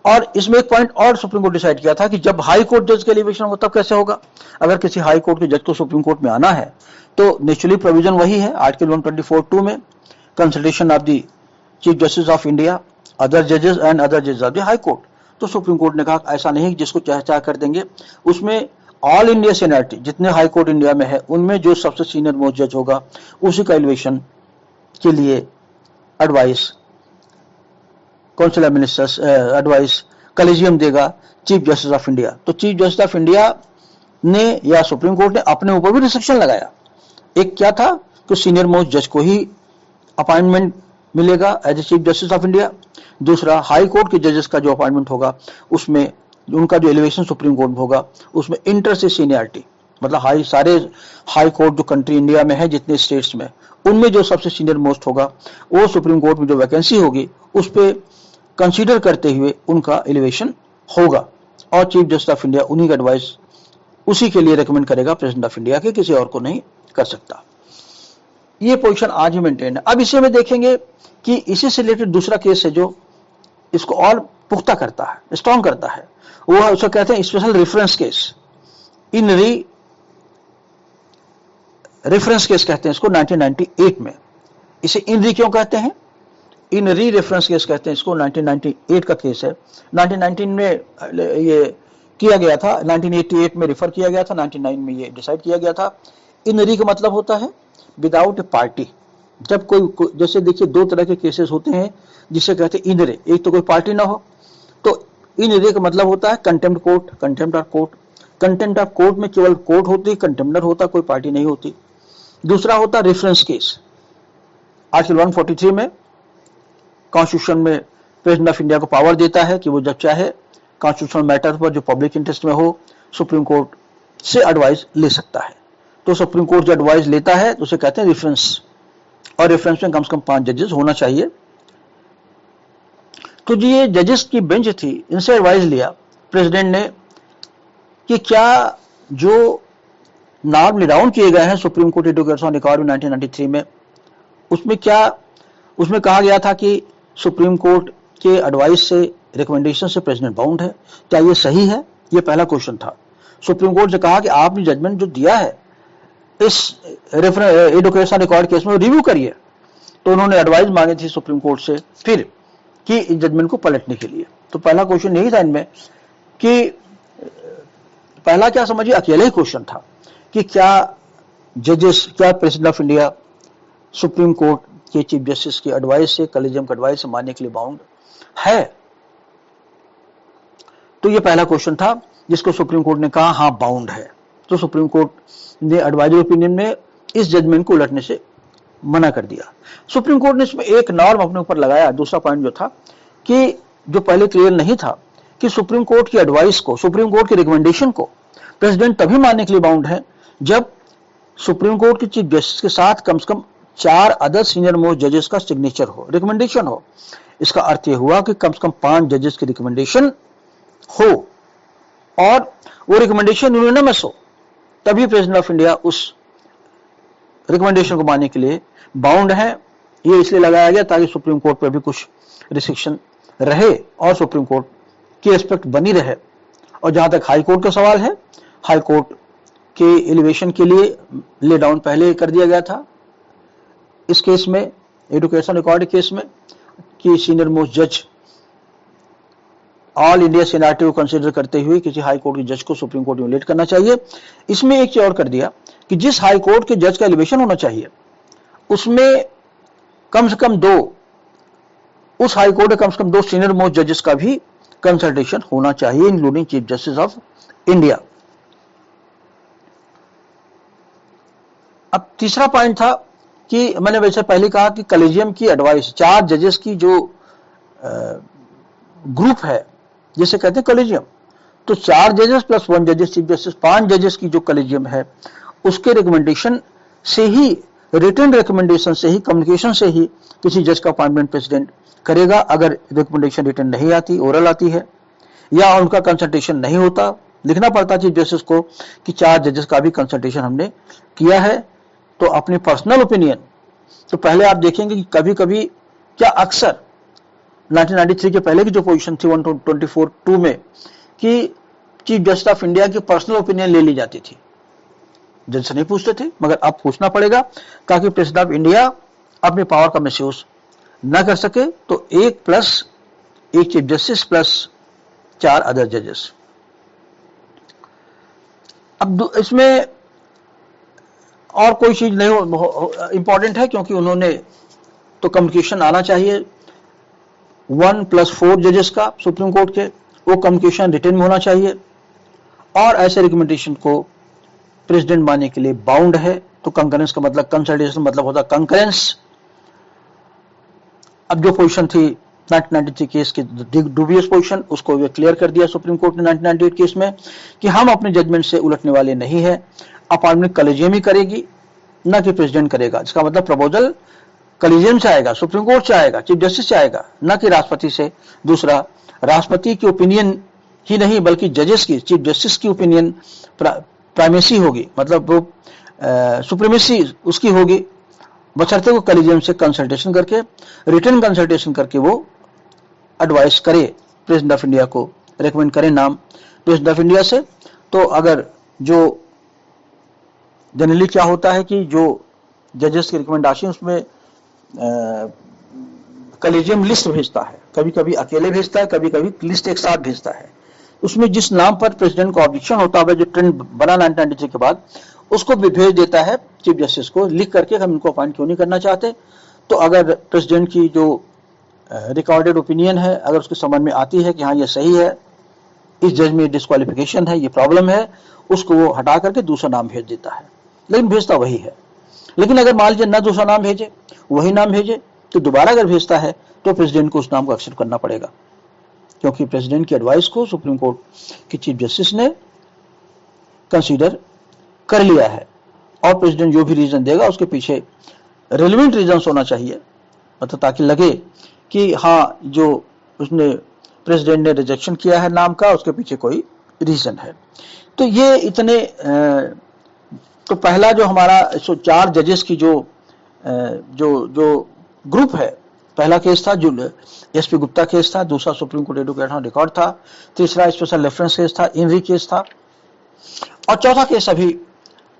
और इसमें एक पॉइंट और सुप्रीम कोर्ट डिसाइड किया था कि जब हाई कोर्ट जज का एलिवेशन हो तब कैसे होगा। अगर किसी हाई कोर्ट के जज को सुप्रीम कोर्ट में आना है तो नेचुरली प्रोविजन वही है आर्टिकल 124(2) में, consultation of the chief justice of India, other जजेस एंड अदर जजेस ऑफ द हाई कोर्ट। तो सुप्रीम कोर्ट ने कहा ऐसा नहीं जिसको चाह कर देंगे, उसमें ऑल इंडिया सीनियरिटी जितने हाई कोर्ट इंडिया में है उनमें जो सबसे सीनियर मोस्ट जज होगा उसी का एलिवेशन के लिए advice council of ministers advice collegium देगा चीफ जस्टिस ऑफ इंडिया। तो चीफ जस्टिस ऑफ इंडिया ने या सुप्रीम कोर्ट ने अपने ऊपर भी रिस्ट्रिक्शन लगाया। एक क्या था कि सीनियर मोस्ट जज को ही अपॉइंटमेंट मिलेगा as a chief justice of India. दूसरा, हाई कोर्ट के जजेस का जो अपॉइंटमेंट होगा उसमें उनका जो एलिवेशन सुप्रीम कोर्ट में होगा उसमें इंटर से सीनियरिटी, मतलब सारे हाई कोर्ट जो कंट्री इंडिया में है जितने स्टेट्स में, उनमें जो सबसे सीनियर मोस्ट होगा वो सुप्रीम कोर्ट में जो वैकेंसी होगी उस पर कंसीडर करते हुए उनका एलिवेशन होगा, और चीफ जस्टिस ऑफ इंडिया उन्हीं का एडवाइस उसी के लिए रेकमेंड करेगा प्रेसिडेंट ऑफ इंडिया के, किसी और को नहीं कर सकता। ये पोजीशन आज भी मेंटेन है। अब इसे में देखेंगे कि इसी से रिलेटेड दूसरा केस है जो इसको और पुख्ता करता है, स्ट्रॉन्ग करता है, वो है उसको कहते हैं special reference case. In reference case कहते हैं इसको 1998 में। इसे इन क्यों कहते हैं? इन रेफरेंस केस कहते हैं इसको। 1998 का केस है। 1919 में ये किया गया था, 1988 में रेफर किया गया था, 99 में ये डिसाइड किया गया था। इन का मतलब होता है विदाउट ए पार्टी। जब कोई जैसे देखिए दो तरह के केसेस होते हैं जिसे कहते हैं इन रे, एक तो कोई पार्टी ना हो, तो इन एरिया का मतलब होता है contempt court, contempt of court. Contempt of court में केवल कोर्ट होती है, कंटेम्प्टर होता, कोई पार्टी नहीं होती। दूसरा होता रेफरेंस केस। आर्टिकल 143 में कॉन्स्टिट्यूशन में प्रेसिडेंट ऑफ इंडिया को पावर देता है कि वो जब चाहे कॉन्स्टिट्यूशनल मैटर पर जो पब्लिक इंटरेस्ट में हो सुप्रीम कोर्ट से एडवाइस ले सकता है। तो सुप्रीम कोर्ट जो एडवाइस लेता है तो उसे कहते हैं रेफरेंस, और रेफरेंस में कम से कम 5 जजेस होना चाहिए। तो जी ये जजेस की बेंच थी, इनसे एडवाइस लिया प्रेसिडेंट ने कि क्या जो नॉर्म डाउन किए गए हैं सुप्रीम कोर्ट एडुकेशन रिकॉर्ड में 1993 में, उसमें कहा गया था कि सुप्रीम कोर्ट के एडवाइस से, रिकमेंडेशन से प्रेसिडेंट बाउंड है, क्या ये सही है? ये पहला क्वेश्चन था। सुप्रीम कोर्ट से कहा कि आपने जजमेंट जो दिया है इस एडुकेशन रिकॉर्ड केस में रिव्यू करिए। तो उन्होंने एडवाइस मांगी थी सुप्रीम कोर्ट से फिर कि इस जजमेंट को पलटने के लिए। तो पहला क्वेश्चन यही था इनमें कि पहला क्या समझिए अकेला ही क्वेश्चन था कि क्या जजेस, क्या president of India supreme court के चीफ जस्टिस की एडवाइस से, कॉलेजियम की एडवाइस से मानने के लिए बाउंड है? तो ये पहला क्वेश्चन था जिसको सुप्रीम कोर्ट ने कहा हाँ बाउंड है। तो सुप्रीम कोर्ट ने एडवाइजरी ओपिनियन में इस जजमेंट को उलटने से मना कर दिया। सुप्रीम कोर्ट ने इसमें एक नॉर्म अपने ऊपर लगाया। दूसरा पॉइंट जो था कि जो पहले क्लियर नहीं था कि सुप्रीम कोर्ट की एडवाइस को, सुप्रीम कोर्ट की रिकमेंडेशन को प्रेसिडेंट तभी मानने के लिए बाउंड है जब सुप्रीम कोर्ट के चीफ जस्टिस के साथ कम से कम 4 अदर सीनियर मोस्ट जजेस का सिग्नेचर हो, रिकमेंडेशन हो। इसका अर्थ यह हुआ कि कम से कम 5 जजेस की रिकमेंडेशन हो और वो रिकमेंडेशन यूनानिमस हो, तभी प्रेसिडेंट ऑफ इंडिया उस रिकमेंडेशन को मानने के लिए बाउंड है। ये इसलिए लगाया गया ताकि सुप्रीम कोर्ट पर भी कुछ रिस्ट्रिक्शन रहे और सुप्रीम कोर्ट की रिस्पेक्ट बनी रहे। और जहां तक हाई कोर्ट का सवाल है, हाई कोर्ट के एलिवेशन के लिए ले डाउन पहले कर दिया गया था इस केस में, एडुकेशन रिकॉर्ड केस में, कि सीनियर मोस्ट जज ऑल इंडिया सीनियरिटी को कंसीडर करते हुए किसी हाई कोर्ट के जज को सुप्रीम कोर्ट में लेट करना चाहिए। इसमें एक चीज और कर दिया कि जिस हाई कोर्ट के जज का एलिवेशन होना चाहिए उसमें कम से कम 2, उस हाई कोर्ट में कम से कम 2 सीनियर मोस्ट जजेस का भी कंसल्टेशन होना चाहिए, including chief justice of India. अब तीसरा पॉइंट था कि मैंने वैसे पहले कहा कि कॉलेजियम की एडवाइस, 4 जजेस की जो ग्रुप है जिसे कहते हैं कॉलेजियम, तो 4 जजेस प्लस 1 जजेस चीफ जस्टिस, 5 जजेस की जो कॉलेजियम है उसके रिकमेंडेशन से ही, रिटन रिकमेंडेशन से ही, कम्युनिकेशन से ही किसी जज का अपॉइंटमेंट प्रेसिडेंट करेगा। अगर रिकमेंडेशन रिटन नहीं आती, ओरल आती है, या उनका कंसल्टेशन नहीं होता, लिखना पड़ता चीफ जस्टिस को कि 4 जजेस का भी कंसल्टेशन हमने किया है, तो अपनी पर्सनल ओपिनियन। तो पहले आप देखेंगे कि कभी कभी, क्या अक्सर 1993 के पहले की जो पोजीशन थी 124(2) में, कि चीफ जस्टिस ऑफ इंडिया की पर्सनल ओपिनियन ले ली जाती थी, जज से नहीं पूछते थे, मगर अब पूछना पड़ेगा ताकि प्रेसिडेंट ऑफ इंडिया अपनी पावर का मिसयूज न कर सके। तो 1 plus 1 chief justice plus 4 other जजेस। अब इसमें और कोई चीज नहीं इंपॉर्टेंट है, क्योंकि उन्होंने तो कम्युनिकेशन आना चाहिए 1 प्लस 4 जजेस का सुप्रीम कोर्ट के, वो कम्युनिकेशन रिटन में होना चाहिए, और ऐसे रिकमेंडेशन को प्रेसिडेंट मानने के लिए बाउंड है। तो कंकरेंस का मतलब, कंसल्टेशन मतलब होता कंकरेंस। अब जो पोजीशन थी 1993 केस की डूबियस पोजीशन, उसको वे क्लियर कर दिया सुप्रीम कोर्ट ने 1998 केस में कि हम अपने जजमेंट से उलटने वाले नहीं है, अपॉइंटमेंट कॉलेजियम ही करेगी, ना कि प्रेसिडेंट करेगा। इसका मतलब प्रपोजल कॉलेजियम से आएगा, सुप्रीम कोर्ट से आएगा, चीफ जस्टिस से आएगा, ना कि राष्ट्रपति से। दूसरा, राष्ट्रपति की ओपिनियन ही नहीं बल्कि जजेस की, चीफ जस्टिस की ओपिनियन प्राइमेसी होगी, मतलब वो सुप्रीमेसी उसकी होगी, बशर्ते वो कॉलेजियम से कंसल्टेशन करके, रिटन कंसल्टेशन करके वो एडवाइस करे, प्रेसिडेंट ऑफ इंडिया को रेकमेंड करे नाम प्रेसिडेंट ऑफ इंडिया से। तो अगर जो जनरली क्या होता है कि जो जजेस की रिकमेंडेशन उसमें कॉलेजियम लिस्ट भेजता है, कभी कभी अकेले भेजता है, कभी कभी लिस्ट एक साथ भेजता है। उसमें जिस नाम पर प्रेसिडेंट को ऑब्जेक्शन होता है, जो ट्रेंड बना 1993 के बाद, उसको भी भेज देता है चीफ जस्टिस को लिख करके हम इनको अपॉइंट क्यों नहीं करना चाहते। तो अगर प्रेसिडेंट की जो रिकॉर्डेड ओपिनियन है, अगर उसके समझ में आती है कि हाँ ये सही है, इस जज में डिस्क्वालिफिकेशन है, ये प्रॉब्लम है, उसको वो हटा करके दूसरा नाम भेज देता है, लेकिन भेजता वही है। लेकिन अगर मान लीजिए न दूसरा नाम भेजे, वही नाम भेजे, तो दोबारा अगर भेजता है तो प्रेसिडेंट को उस नाम को एक्सेप्ट करना पड़ेगा, क्योंकि प्रेसिडेंट की एडवाइस को सुप्रीम कोर्ट की चीफ जस्टिस ने कंसीडर कर लिया है, और प्रेसिडेंट जो भी रीजन देगा उसके पीछे रेलिवेंट रीजन होना चाहिए, मतलब ताकि लगे कि हाँ, जो उसने प्रेसिडेंट ने रिजेक्शन किया है नाम का, उसके पीछे कोई रीजन है। तो ये इतने तो पहला जो हमारा 104 जजेस की जो ग्रुप है, पहला केस था जो एसपी गुप्ता केस था, दूसरा सुप्रीम कोर्ट एडवोकेट रिकॉर्ड था, तीसरा स्पेशल रेफरेंस केस था, इनरी केस था, और चौथा केस अभी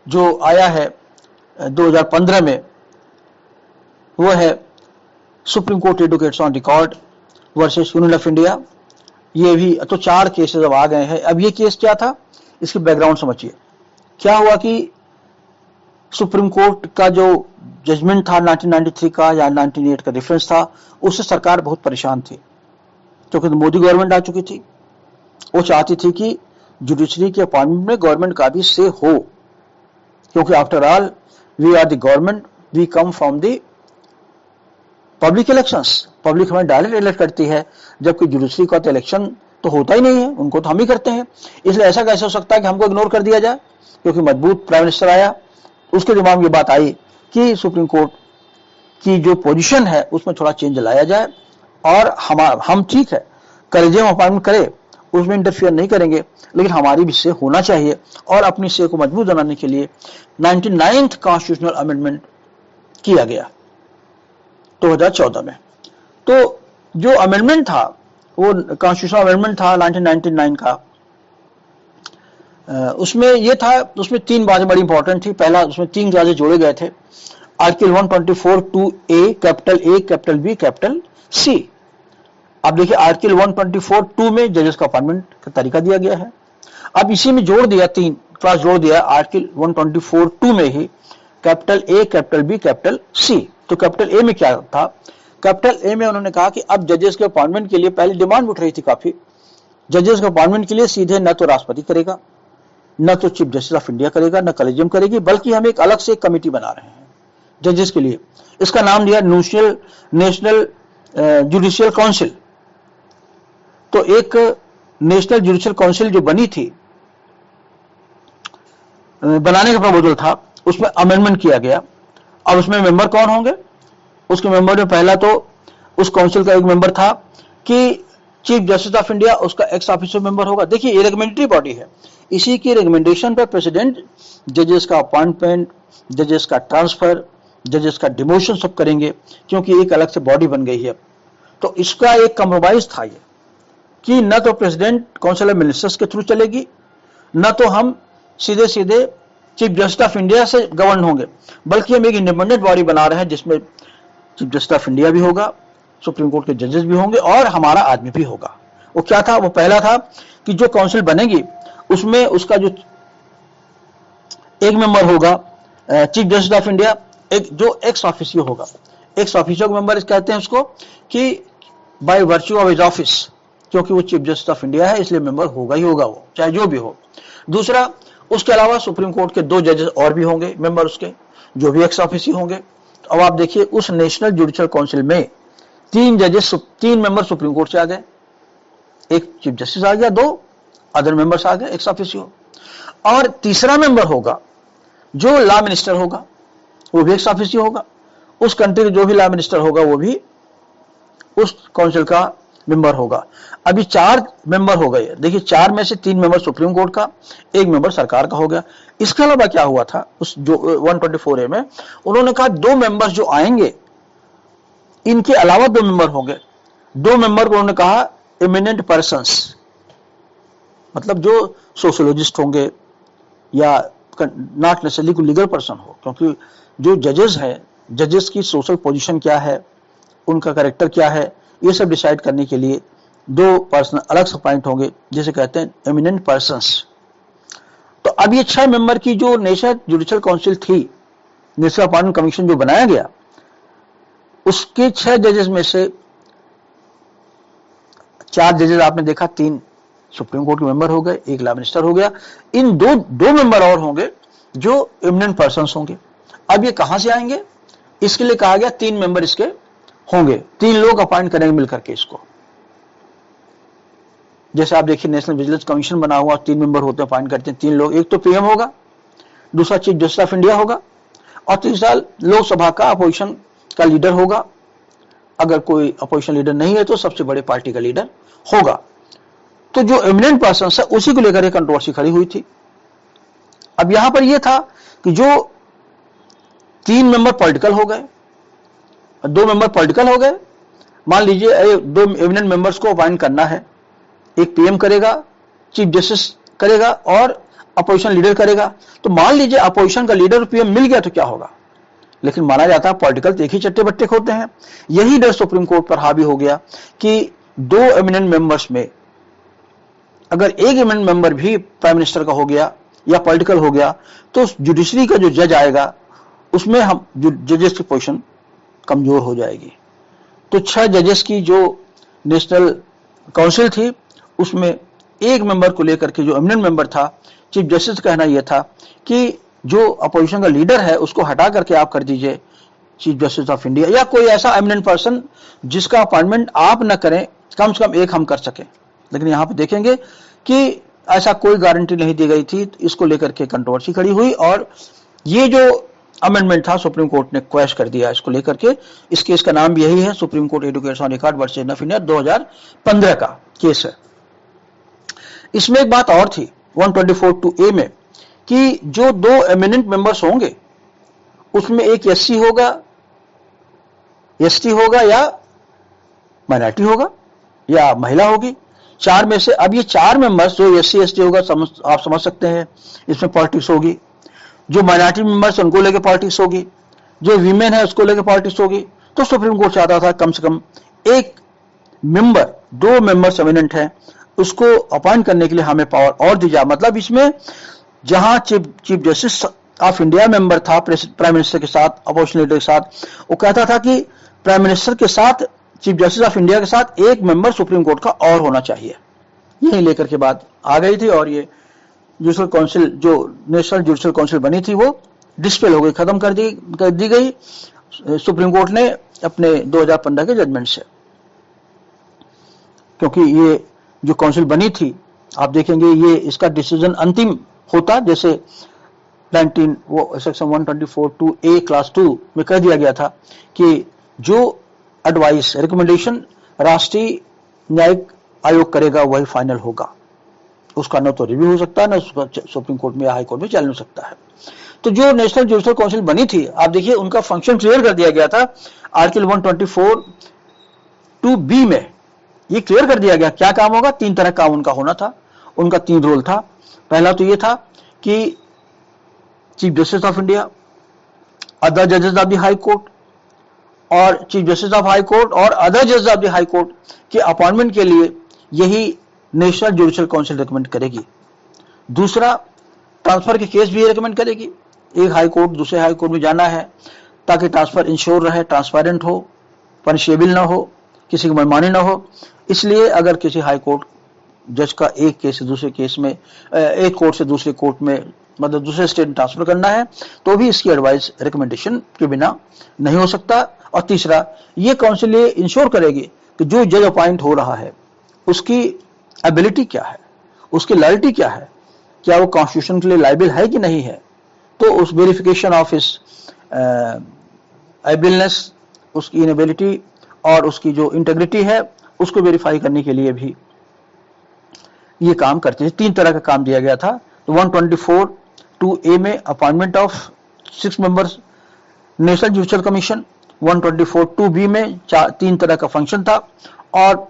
जो आया है 2015 में, वो है Supreme court advocates on record versus union of India. ये भी तो 4 केसेस अब आ गए हैं। अब ये केस क्या था, इसकी बैकग्राउंड समझिए। क्या हुआ कि सुप्रीम कोर्ट का जो जजमेंट था 1993 का या 1998 का डिफरेंस था, उससे सरकार बहुत परेशान थी, क्योंकि मोदी गवर्नमेंट आ चुकी थी। वो चाहती थी कि जुडिशरी के अपॉइंटमेंट में गवर्नमेंट का भी से हो, क्योंकि after all we are the government, we come from the public elections. Public हमें डायरेक्ट इलेक्ट करती है, जबकि जुडिशरी का तो इलेक्शन तो होता ही नहीं है, उनको तो हम ही करते हैं। इसलिए ऐसा कैसे हो सकता है कि हमको इग्नोर कर दिया जाए, क्योंकि मजबूत प्राइम मिनिस्टर आया, उसके दिमाग में ये बात आई कि सुप्रीम कोर्ट की जो पोजीशन है उसमें थोड़ा चेंज लाया जाए, और हम ठीक है कलेजियम अपॉइंटमेंट करें, उसमें इंटरफियर नहीं करेंगे, लेकिन हमारी भी से होना चाहिए। और अपनी से को मजबूत बनाने के लिए 99th कॉन्स्टिट्यूशनल अमेंडमेंट किया गया 2014 में। तो जो अमेंडमेंट था वो कॉन्स्टिट्यूशनल अमेंडमेंट था 1999 का। उसमें ये था, उसमें 3 बातें बड़ी इंपॉर्टेंट थी। पहला, उसमें 3 क्लासेस जोड़े गए थे। Article 124(2)(a), capital B, capital C. अब देखिए आर्टिकल 124(2) में जजेस का अपॉइंटमेंट का तरीका दिया गया है। अब इसी में जोड़ दिया, 3 क्लास जोड़ दिया आर्टिकल 124(2) में ही, capital A, capital B, capital C. तो कैपिटल ए में क्या था, कैपिटल ए में उन्होंने कहा कि अब जजेस के अपॉइंटमेंट के लिए पहले डिमांड उठ रही थी काफी, जजेस के अपॉइंटमेंट के लिए सीधे न तो राष्ट्रपति करेगा, न तो चीफ जस्टिस ऑफ इंडिया करेगा, न कलेजियम करेगी, बल्कि हम एक अलग से एक कमेटी बना रहे हैं जजेस के लिए। इसका नाम दिया नेशनल जुडिशियल काउंसिल। तो एक नेशनल जुडिशियल काउंसिल जो बनी थी, बनाने का प्रपोजल था, उसमें अमेंडमेंट किया गया। अब उसमें मेंबर कौन होंगे, उसके मेंबर में पहला तो उस काउंसिल का एक मेंबर था कि चीफ जस्टिस ऑफ इंडिया, उसका एक्स ऑफिशियल मेंबर होगा। देखिए ये रेकमेंडेटरी बॉडी है, इसी की रिकमेंडेशन पर प्रेसिडेंट जजेस का अपॉइंटमेंट, जजेस का ट्रांसफर, जजेस का डिमोशन सब करेंगे, क्योंकि एक अलग से बॉडी बन गई है। तो इसका एक कंप्रोमाइज था ये कि न तो प्रेसिडेंट काउंसिल ऑफ मिनिस्टर्स के थ्रू चलेगी, न तो हम सीधे सीधे चीफ जस्टिस ऑफ इंडिया से गवर्न होंगे, बल्कि हम एक इंडिपेंडेंट बॉडी बना रहे हैं जिसमें चीफ जस्टिस ऑफ इंडिया भी होगा, सुप्रीम कोर्ट के जजेस भी होंगे, और हमारा आदमी भी होगा। वो क्या था, वो पहला था कि जो काउंसिल बनेगी उसमें उसका जो एक मेंबर होगा चीफ जस्टिस ऑफ इंडिया, एक जो एक्स ऑफिसियो होगा। एक्स ऑफिसियो मेंबर कहते हैं उसको कि by virtue of his office, क्योंकि वो चीफ जस्टिस ऑफ इंडिया है, इसलिए मेंबर होगा ही होगा वो, चाहे जो भी हो। दूसरा, उसके अलावा सुप्रीम कोर्ट के 2 जजेस और भी होंगे मेंबर उसके, जो भी एक्स ऑफिसियो होंगे। तो अब आप देखिए उस नेशनल जुडिशियल काउंसिल में 3 मेंबर सुप्रीम कोर्ट से आ गए, एक चीफ जस्टिस आ गया, 2 अदर मेंबर्स आ गए एक्स ऑफिसियो, और तीसरा मेंबर होगा जो लॉ मिनिस्टर होगा, वो भी एक्स ऑफिसियो होगा। उस कंट्री का जो भी लॉ मिनिस्टर होगा वो भी उस काउंसिल का मेंबर होगा। अभी 4 मेंबर हो गए। देखिए 4 में से 3 मेंबर सुप्रीम कोर्ट का, 1 मेंबर सरकार का हो गया। इसके अलावा क्या हुआ था, उस जो 124A में उन्होंने कहा 2 मेंबर्स जो आएंगे इनके अलावा 2 मेंबर होंगे। 2 मेंबर को उन्होंने कहा एमिनेंट पर्सन्स, मतलब जो सोशियोलॉजिस्ट होंगे या नॉट नेसेसरली कोई लीगल पर्सन हो, क्योंकि जो जजेस हैं, जजेस की सोशल पोजीशन क्या है, उनका कैरेक्टर क्या है, ये सब डिसाइड करने के लिए 2 पर्सन अलग से अपॉइंट होंगे, जिसे कहते हैं एमिनेंट पर्सन्स। तो अब ये 6 मेंबर की जो नेशनल जुडिशियल काउंसिल थी, नेशनल अपॉइंटमेंट कमीशन जो बनाया गया, उसके 6 जजेस में से 4 जजेस आपने देखा, 3 सुप्रीम कोर्ट के मेंबर हो गए, एक लॉ मिनिस्टर हो गया, इन दो मेंबर और होंगे जो एमिनेंट पर्सन्स होंगे। अब ये कहां से आएंगे? इसके लिए कहा गया 3 मेंबर इसके होंगे, 3 लोग अपॉइंट करेंगे मिलकर के इसको। जैसे आप देखिए नेशनल विजिलेंस कमीशन बना हुआ, 3 मेंबर होते हैं, अपॉइंट करते हैं 3 लोग, एक तो पीएम होगा, दूसरा चीफ जस्टिस ऑफ इंडिया होगा, और तीसरा लोकसभा का अपोजिशन का लीडर होगा। अगर कोई अपोजिशन लीडर नहीं है तो सबसे बड़े पार्टी का लीडर होगा। तो जो एमिनेंट पर्सन है उसी को लेकर एक कंट्रोवर्सी खड़ी हुई थी। अब यहां पर यह था कि जो 3 मेंबर पॉलिटिकल हो गए, 2 मेंबर पॉलिटिकल हो गए। मान लीजिए 2 एमिनेंट मेंबर्स को अपॉइंट करना है, एक पीएम करेगा, चीफ जस्टिस करेगा और अपोजिशन लीडर करेगा। तो मान लीजिए अपोजिशन का लीडर और पीएम मिल गया तो क्या होगा? लेकिन माना जाता है पॉलिटिकल तो एक ही चट्टे बट्टे होते हैं। यही डर सुप्रीम कोर्ट पर हावी हो गया कि 2 एमिनेंट मेंबर्स में अगर एक एमिनेंट मेंबर भी प्राइम मिनिस्टर का हो गया या पॉलिटिकल हो गया तो जुडिशरी का जो जज आएगा उसमें हम जजेस की पोजीशन कमजोर हो जाएगी। तो 6 जजेस की जो नेशनल काउंसिल थी उसमें एक मेंबर को लेकर के जो एमिनेंट मेंबर था, चीफ जस्टिस का कहना यह था कि जो अपोजिशन का लीडर है उसको हटा करके आप कर दीजिए चीफ जस्टिस ऑफ इंडिया, या कोई ऐसा एमिनेंट पर्सन जिसका अपॉइंटमेंट आप न करें, कम से कम एक हम कर सकें। लेकिन यहां पे देखेंगे कि ऐसा कोई गारंटी नहीं दी गई थी। इसको लेकर के कंट्रोवर्सी खड़ी हुई और ये जो अमेंडमेंट था सुप्रीम कोर्ट ने क्वैश कर दिया इसको लेकर के। इस केस का नाम भी यही है, Supreme Court advocates on record versus नफ इंडिया, 2015 का केस है। इसमें एक बात और थी 124(2)A में कि जो 2 एमिनेंट मेंबर्स होंगे उसमें एक एससी होगा, एसटी होगा या माइनॉरिटी होगा या महिला होगी, 4 में से। अब ये 4 मेंबर्स जो एससी एसटी होगा आप समझ सकते हैं इसमें पॉलिटिक्स होगी, जो माइनॉरिटी मेंबर्स उनको लेकर पॉलिटिक्स होगी, जो वीमेन है उसको लेकर पॉलिटिक्स होगी। तो सुप्रीम कोर्ट चाहता था कम से कम एक मेंबर, 2 मेंबर्स एमिनेंट हैं, उसको अपॉइंट करने के लिए हमें पावर और दी जाए। मतलब इसमें जहां chief justice of India member था प्राइम मिनिस्टर के साथ, अपोजिशन लीडर के साथ, वो कहता था कि प्राइम मिनिस्टर के साथ, चीफ जस्टिस ऑफ इंडिया के साथ एक मेंबर सुप्रीम कोर्ट का और होना चाहिए। यही लेकर के बात आ गई थी और ये जुडिशल काउंसिल, जो नेशनल जुडिशल काउंसिल बनी थी, वो डिस्पेल हो गई, खत्म कर दी गई सुप्रीम कोर्ट ने अपने 2015 के जजमेंट से। क्योंकि ये जो काउंसिल बनी थी, आप देखेंगे ये इसका डिसीजन अंतिम होता, जैसे सेक्शन 124(2)A क्लास 2 में कह दिया गया था कि जो एडवाइस रिकमेंडेशन राष्ट्रीय न्यायिक आयोग करेगा वही फाइनल होगा, उसका न तो रिव्यू हो सकता है, न उसका सुप्रीम कोर्ट में या हाई कोर्ट में चैलेंज हो सकता है। तो जो नेशनल जुडिशल काउंसिल बनी थी, आप देखिए उनका फंक्शन क्लियर कर दिया गया था आर्टिकल 124(2)B में। ये क्लियर कर दिया गया क्या काम होगा। 3 तरह काम उनका होना था, उनका 3 रोल था। पहला तो ये था कि chief justice of India, other जजेस ऑफ द हाई कोर्ट और chief justice of High court और अदर जजेस ऑफ द हाई कोर्ट के अपॉइंटमेंट के लिए यही नेशनल जुडिशल काउंसिल रिकमेंड करेगी। दूसरा, ट्रांसफर के केस भी रिकमेंड करेगी। एक हाई कोर्ट दूसरे हाई कोर्ट में जाना है ताकि ट्रांसफर इंश्योर रहे, ट्रांसपेरेंट हो, पनिशेबल ना हो, किसी की मनमानी ना हो। इसलिए अगर किसी हाई कोर्ट जज का एक केस से दूसरे केस में, एक कोर्ट से दूसरे कोर्ट में, मतलब दूसरे स्टेट में ट्रांसफर करना है तो भी इसकी एडवाइस रिकमेंडेशन के बिना नहीं हो सकता। और तीसरा, ये काउंसिल ये इंश्योर करेगी कि जो जज अपॉइंट हो रहा है उसकी एबिलिटी क्या है, उसकी लॉयल्टी क्या है, क्या वो कॉन्स्टिट्यूशन के लिए लायबल है कि नहीं है। तो उस वेरिफिकेशन ऑफ हिज एबिलनेस, उसकी इनेबिलिटी और उसकी जो इंटेग्रिटी है उसको वेरीफाई करने के लिए भी ये काम करते हैं। 3 तरह का काम दिया गया था। तो 124(2)A में appointment of 6 members national judicial commission, 124(2)B में 3 तरह का फंक्शन था, और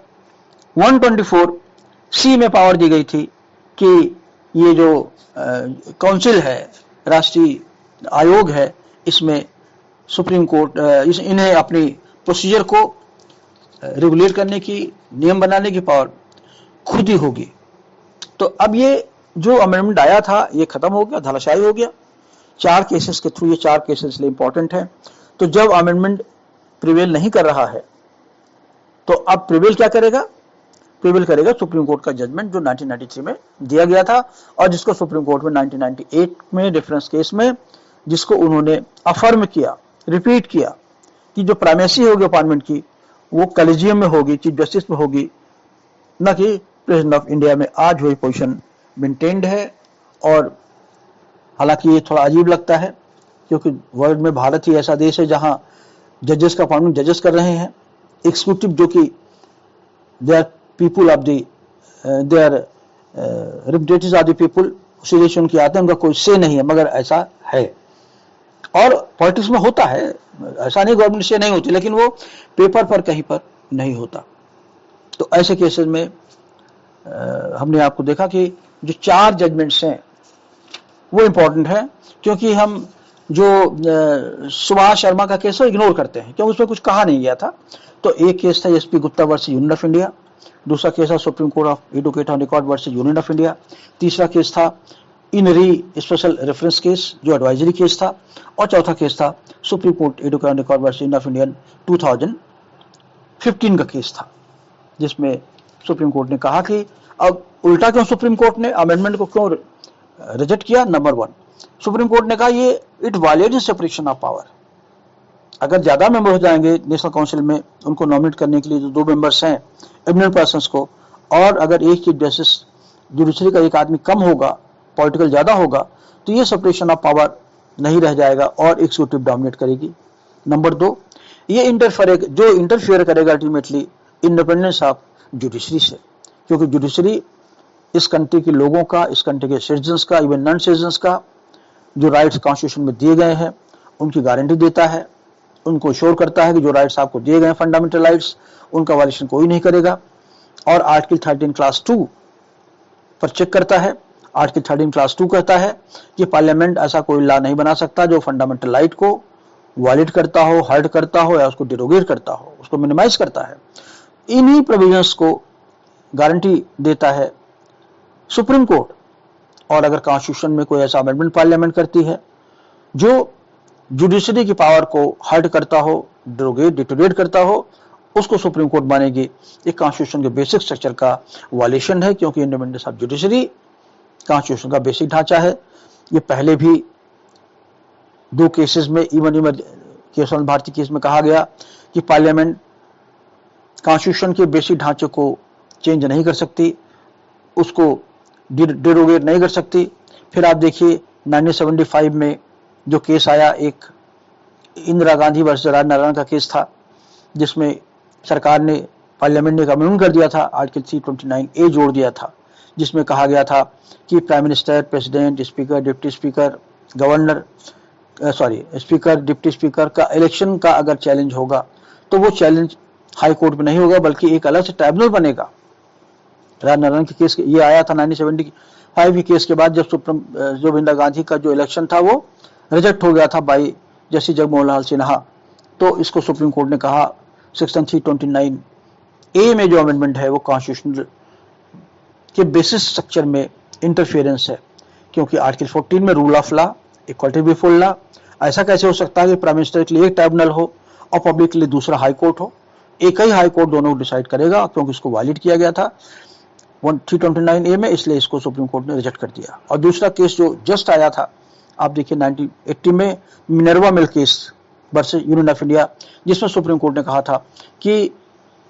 124(C) में पावर दी गई थी कि ये जो काउंसिल है, राष्ट्रीय आयोग है, इसमें सुप्रीम कोर्ट इन्हें अपनी प्रोसीजर को रेगुलेट करने की, नियम बनाने की पावर खुद ही होगी। तो अब ये जो अमेंडमेंट आया था ये खत्म हो गया, धराशायी हो गया 4 केसेस के थ्रू। ये 4 केसेस इसलिए इंपॉर्टेंट है। तो जब अमेंडमेंट प्रिवेल नहीं कर रहा है तो अब प्रिवेल क्या करेगा, प्रिवेल करेगा सुप्रीम कोर्ट का जजमेंट जो 1993 में दिया गया था और जिसको सुप्रीम कोर्ट में 1998 में डिफरेंस केस में जिसको उन्होंने अफर्म किया, रिपीट किया कि जो प्राइमेसी होगी अपॉइंटमेंट की वो कॉलेजियम में होगी, चीफ जस्टिस में होगी, न कि प्रेसिडेंट ऑफ इंडिया में। आज वही पोजीशन मेंटेन्ड है। और हालांकि ये थोड़ा अजीब लगता है क्योंकि वर्ल्ड में भारत ही ऐसा देश है जहां जजेस का अपॉइंटमेंट जजेस कर रहे हैं, एग्जीक्यूटिव जो कि they are people of the they are representatives of the people, उसी देश उनकी आते हैं, उनका कोई से नहीं है, मगर ऐसा है। और पॉलिटिक्स में होता है, ऐसा नहीं गवर्नमेंट से नहीं होती, लेकिन वो पेपर पर कहीं पर नहीं होता। तो ऐसे केसेस में हमने आपको देखा कि जो 4 जजमेंट्स हैं वो इंपॉर्टेंट है, क्योंकि हम जो सुभाष शर्मा का केस है इग्नोर करते हैं क्योंकि उसमें कुछ कहा नहीं गया था। तो एक केस था SP Gupta versus union of India, दूसरा केस था supreme Court of advocate on record versus union of India, तीसरा केस था इन री स्पेशल रेफरेंस केस जो एडवाइजरी केस था, और चौथा केस था supreme court advocate on record versus union of India 2015 का केस था, जिसमें सुप्रीम कोर्ट ने कहा कि अब उल्टा क्यों सुप्रीम कोर्ट ने अमेंडमेंट को क्यों रिजेक्ट किया। नंबर 1, सुप्रीम कोर्ट ने कहा ये it violets separation of power. अगर ज्यादा मेंबर हो जाएंगे नेशनल काउंसिल में उनको नॉमिनेट करने के लिए जो 2 मेंबर्स हैं एमिनेंट पर्सन्स को, और अगर एक चीफ जस्टिस जुडिशरी का एक आदमी कम होगा, पॉलिटिकल ज्यादा होगा, तो ये सेपरेशन ऑफ पावर नहीं रह जाएगा और एग्जीक्यूटिव डोमिनेट करेगी। नंबर 2, ये इंटरफेयर करेगा अल्टीमेटली इंडिपेंडेंस ऑफ जुडिशरी से, क्योंकि जुडिशरी इस कंट्री के लोगों का, इस कंट्री के सिटीजन्स का, इवन नॉन सिटीजन्स का जो राइट्स कॉन्स्टिट्यूशन में दिए गए हैं उनकी गारंटी देता है, उनको श्योर करता है कि जो राइट्स आपको दिए गए हैं फंडामेंटल राइट्स उनका वायलेशन कोई नहीं करेगा। और आर्टिकल 13 क्लास 2 पर चेक करता है। आर्टिकल 13 क्लास 2 कहता है कि पार्लियामेंट ऐसा कोई लॉ नहीं बना सकता जो फंडामेंटल राइट को वायलेट करता हो, हर्ट करता हो या उसको डिरोगेट करता हो, उसको मिनिमाइज करता है। इन्हीं प्रोविजंस को गारंटी देता है सुप्रीम कोर्ट। और अगर कॉन्स्टिट्यूशन में कोई ऐसा अमेंडमेंट पार्लियामेंट करती है जो जुडिशरी की पावर को हर्ट करता हो, डिटोरेट करता हो, उसको सुप्रीम कोर्ट मानेगी ये कॉन्स्टिट्यूशन के बेसिक स्ट्रक्चर का वायलेशन है, क्योंकि इंडिपेंडेंस ऑफ जुडिशरी कॉन्स्टिट्यूशन का बेसिक ढांचा है। ये पहले भी 2 केसेस में इवन केशव भारती केस में कहा गया कि पार्लियामेंट कॉन्स्टिट्यूशन के बेसिक ढांचे को चेंज नहीं कर सकती, उसको डिरोगेट नहीं कर सकती। फिर आप देखिए 1975 में जो केस आया, एक इंदिरा गांधी वर्सेस राजनारायण का केस था, जिसमें सरकार ने, पार्लियामेंट ने अमेंडमेंट कर दिया था, आर्टिकल 329A जोड़ दिया था, जिसमें कहा गया था कि prime minister, president, speaker, deputy speaker, governor, speaker, deputy speaker का इलेक्शन का अगर चैलेंज होगा तो वो चैलेंज हाई कोर्ट में नहीं होगा बल्कि एक अलग से ट्राइब्यूनल बनेगा। राजनारायण के केस ये आया था 1975 के केस के बाद, जब इंदिरा गांधी का जो इलेक्शन था वो रिजेक्ट हो गया था बाई जस्टिस जगमोहन लाल सिन्हा। तो इसको सुप्रीम कोर्ट ने कहा सेक्शन 329A में जो अमेंडमेंट है वो कॉन्स्टिट्यूशन के बेसिस स्ट्रक्चर में इंटरफेरेंस है, क्योंकि आर्टिकल 14 में rule of law, equality before law, ऐसा कैसे हो सकता है कि प्राइम मिनिस्टर के लिए एक ट्राइब्यूनल हो और पब्लिक के लिए दूसरा हाई कोर्ट हो। एक ही हाई कोर्ट दोनों को डिसाइड करेगा, क्योंकि इसको वायलेट किया गया था 329A में, इसलिए इसको सुप्रीम कोर्ट ने रिजेक्ट कर दिया। और दूसरा केस जो जस्ट आया था, आप देखिए 1980 में Minerva mill case versus union of India, जिसमें सुप्रीम कोर्ट ने कहा था कि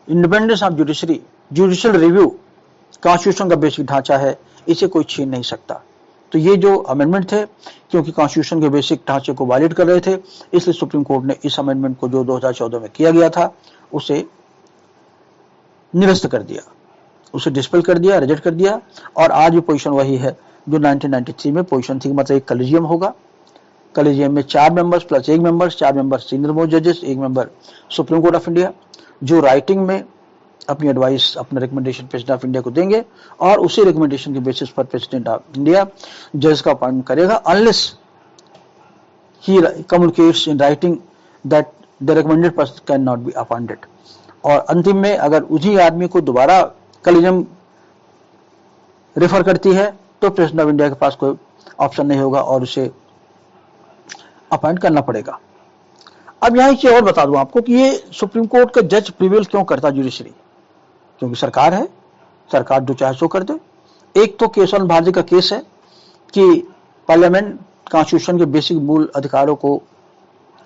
independence of judiciary, judicial review constitution का बेसिक ढांचा है, इसे कोई छीन नहीं सकता। तो ये जो अमेंडमेंट थे, क्योंकि कॉन्स्टिट्यूशन के बेसिक ढांचे को वायलेट कर रहे थे, इसलिए सुप्रीम कोर्ट ने इस अमेंडमेंट को जो 2014 में किया गया था उसे निरस्त कर दिया, उसे डिस्पेल कर दिया, रिजेक्ट कर दिया। और आज भी पोजीशन वही है जो 1993 में पोजीशन थी, मतलब एक कॉलेजियम होगा, कॉलेजियम में 4 members plus 1 member, 4 member senior most जजेस, 1 member supreme Court of India, जो राइटिंग में अपनी एडवाइस, अपना रिकमेंडेशन प्रेसिडेंट ऑफ इंडिया को देंगे और उसी रिकमेंडेशन के बेसिस पर प्रेसिडेंट ऑफ इंडिया जज का अपॉइंटमेंट करेगा, unless he communicates in writing that the recommended person can not be appointed. और अंतिम में अगर उसी आदमी को दोबारा कॉलेजियम रेफर करती है तो प्रेसिडेंट ऑफ इंडिया के पास कोई ऑप्शन नहीं होगा और उसे अपॉइंट करना पड़ेगा। अब यहाँ एक चीज और बता दूं आपको कि ये सुप्रीम कोर्ट का जज प्रिवेल क्यों करता जुडिशरी, क्योंकि सरकार है, सरकार जो चाहे सो कर दे। एक तो केशवानंद भारती का केस है कि पार्लियामेंट कॉन्स्टिट्यूशन के बेसिक मूल अधिकारों को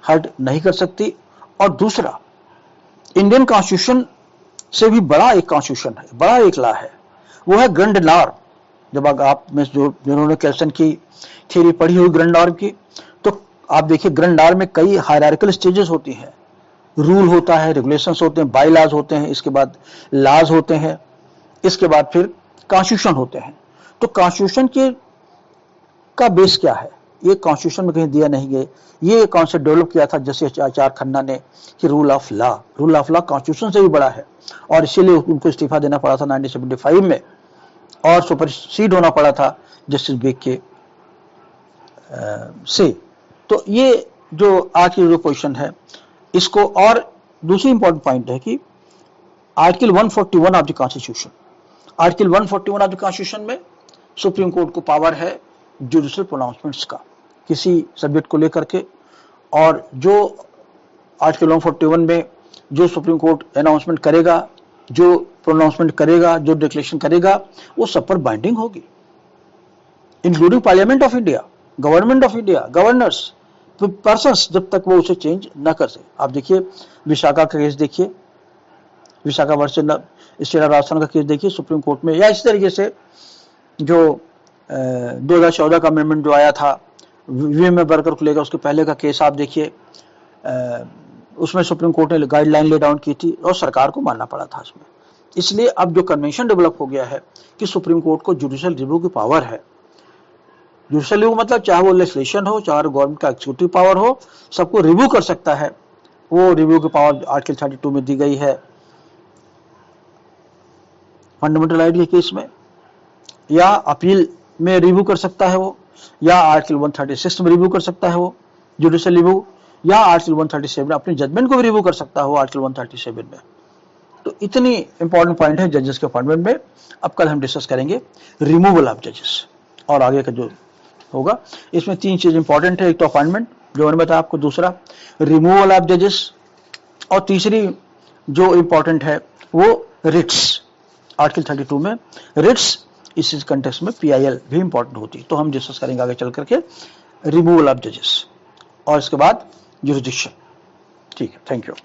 हर्ट नहीं कर सकती, और दूसरा इंडियन कॉन्स्टिट्यूशन से भी बड़ा एक कॉन्स्टिट्यूशन है, बड़ा एक लॉ है, वो है ग्रैंड नॉर्म। जब आप में जिन्होंने कैल्सन की थ्योरी पढ़ी हुई ग्रैंड नॉर्म की, तो आप देखिए ग्रैंड नॉर्म में कई हायरार्किकल स्टेजेस होती हैं, रूल होता है, रेगुलेशंस होते हैं, बाई लॉज होते हैं, इसके बाद लॉज होते हैं, इसके बाद फिर कॉन्स्टिट्यूशन होते हैं। तो कॉन्स्टिट्यूशन के का बेस क्या है, ये कॉन्स्टिट्यूशन में कहीं दिया नहीं गया। ये कॉन्सेप्ट डेवलप किया था जस्टिस आचार्य खन्ना ने कि रूल ऑफ लॉ कॉन्स्टिट्यूशन से भी बड़ा है, और इसीलिए उनको इस्तीफा देना पड़ा था 1975 में, और सुपरसीड होना पड़ा था जस्टिस बेक के से। तो ये जो आज की जो पोजीशन है इसको, और दूसरी इंपॉर्टेंट पॉइंट है कि article 141 of the constitution, article 141 of the constitution में सुप्रीम कोर्ट को पावर है जुडिशियल प्रोनाउंसमेंट्स का किसी सब्जेक्ट को लेकर के, और जो आर्टिकल 141 में जो सुप्रीम कोर्ट अनाउंसमेंट करेगा, जो प्रोनाउंसमेंट करेगा, जो डिक्लेरेशन करेगा, वो सब पर बाइंडिंग होगी, including parliament of India, government of India, governors, persons, जब तक वो उसे चेंज न कर सके। आप देखिए विशाखा का केस देखिए, Vishakha versus state of Rajasthan का केस देखिए सुप्रीम कोर्ट में, या इस तरीके से जो 2014 का अमेंडमेंट जो आया था वीएम में वर्कर को लेकर, उसके पहले का केस आप देखिए, उसमें सुप्रीम कोर्ट ने गाइडलाइन ले डाउन की थी और सरकार को मानना पड़ा था उसमें। इसलिए अब जो कन्वेंशन डेवलप हो गया है कि सुप्रीम कोर्ट को जुडिशियल रिव्यू की पावर है। जुडिशियल रिव्यू मतलब चाहे वो लेजिस्लेशन हो, चाहे गवर्नमेंट का एग्जीक्यूटिव पावर हो, सबको रिव्यू कर सकता है। वो रिव्यू की पावर आर्टिकल 32 में दी गई है फंडामेंटल राइट के केस में, या अपील में रिव्यू कर सकता है वो, या आर्टिकल 136 में रिव्यू कर सकता है वो जुडिशियल रिव्यू, या आर्टिकल 137 में अपने जजमेंट को भी रिव्यू कर सकता हो आर्टिकल 137 में। तो इतनी इंपॉर्टेंट पॉइंट है जजेस के अपॉइंटमेंट में। अब कल हम डिस्कस करेंगे रिमूवल ऑफ जजेस, और आगे का जो होगा इसमें 3 चीज इंपॉर्टेंट है। एक तो अपॉइंटमेंट जो मैंने बताया आपको, दूसरा रिमूवल ऑफ जजेस, और तीसरी जो इंपॉर्टेंट है वो रिट्स। आर्टिकल 32 में रिट्स, इस कंटेक्स्ट में PIL भी इंपॉर्टेंट होती है। तो हम डिस्कस करेंगे आगे चल करके रिमूवल ऑफ जजेस, और इसके बाद जुरिडिक्शन। ठीक है, थैंक यू।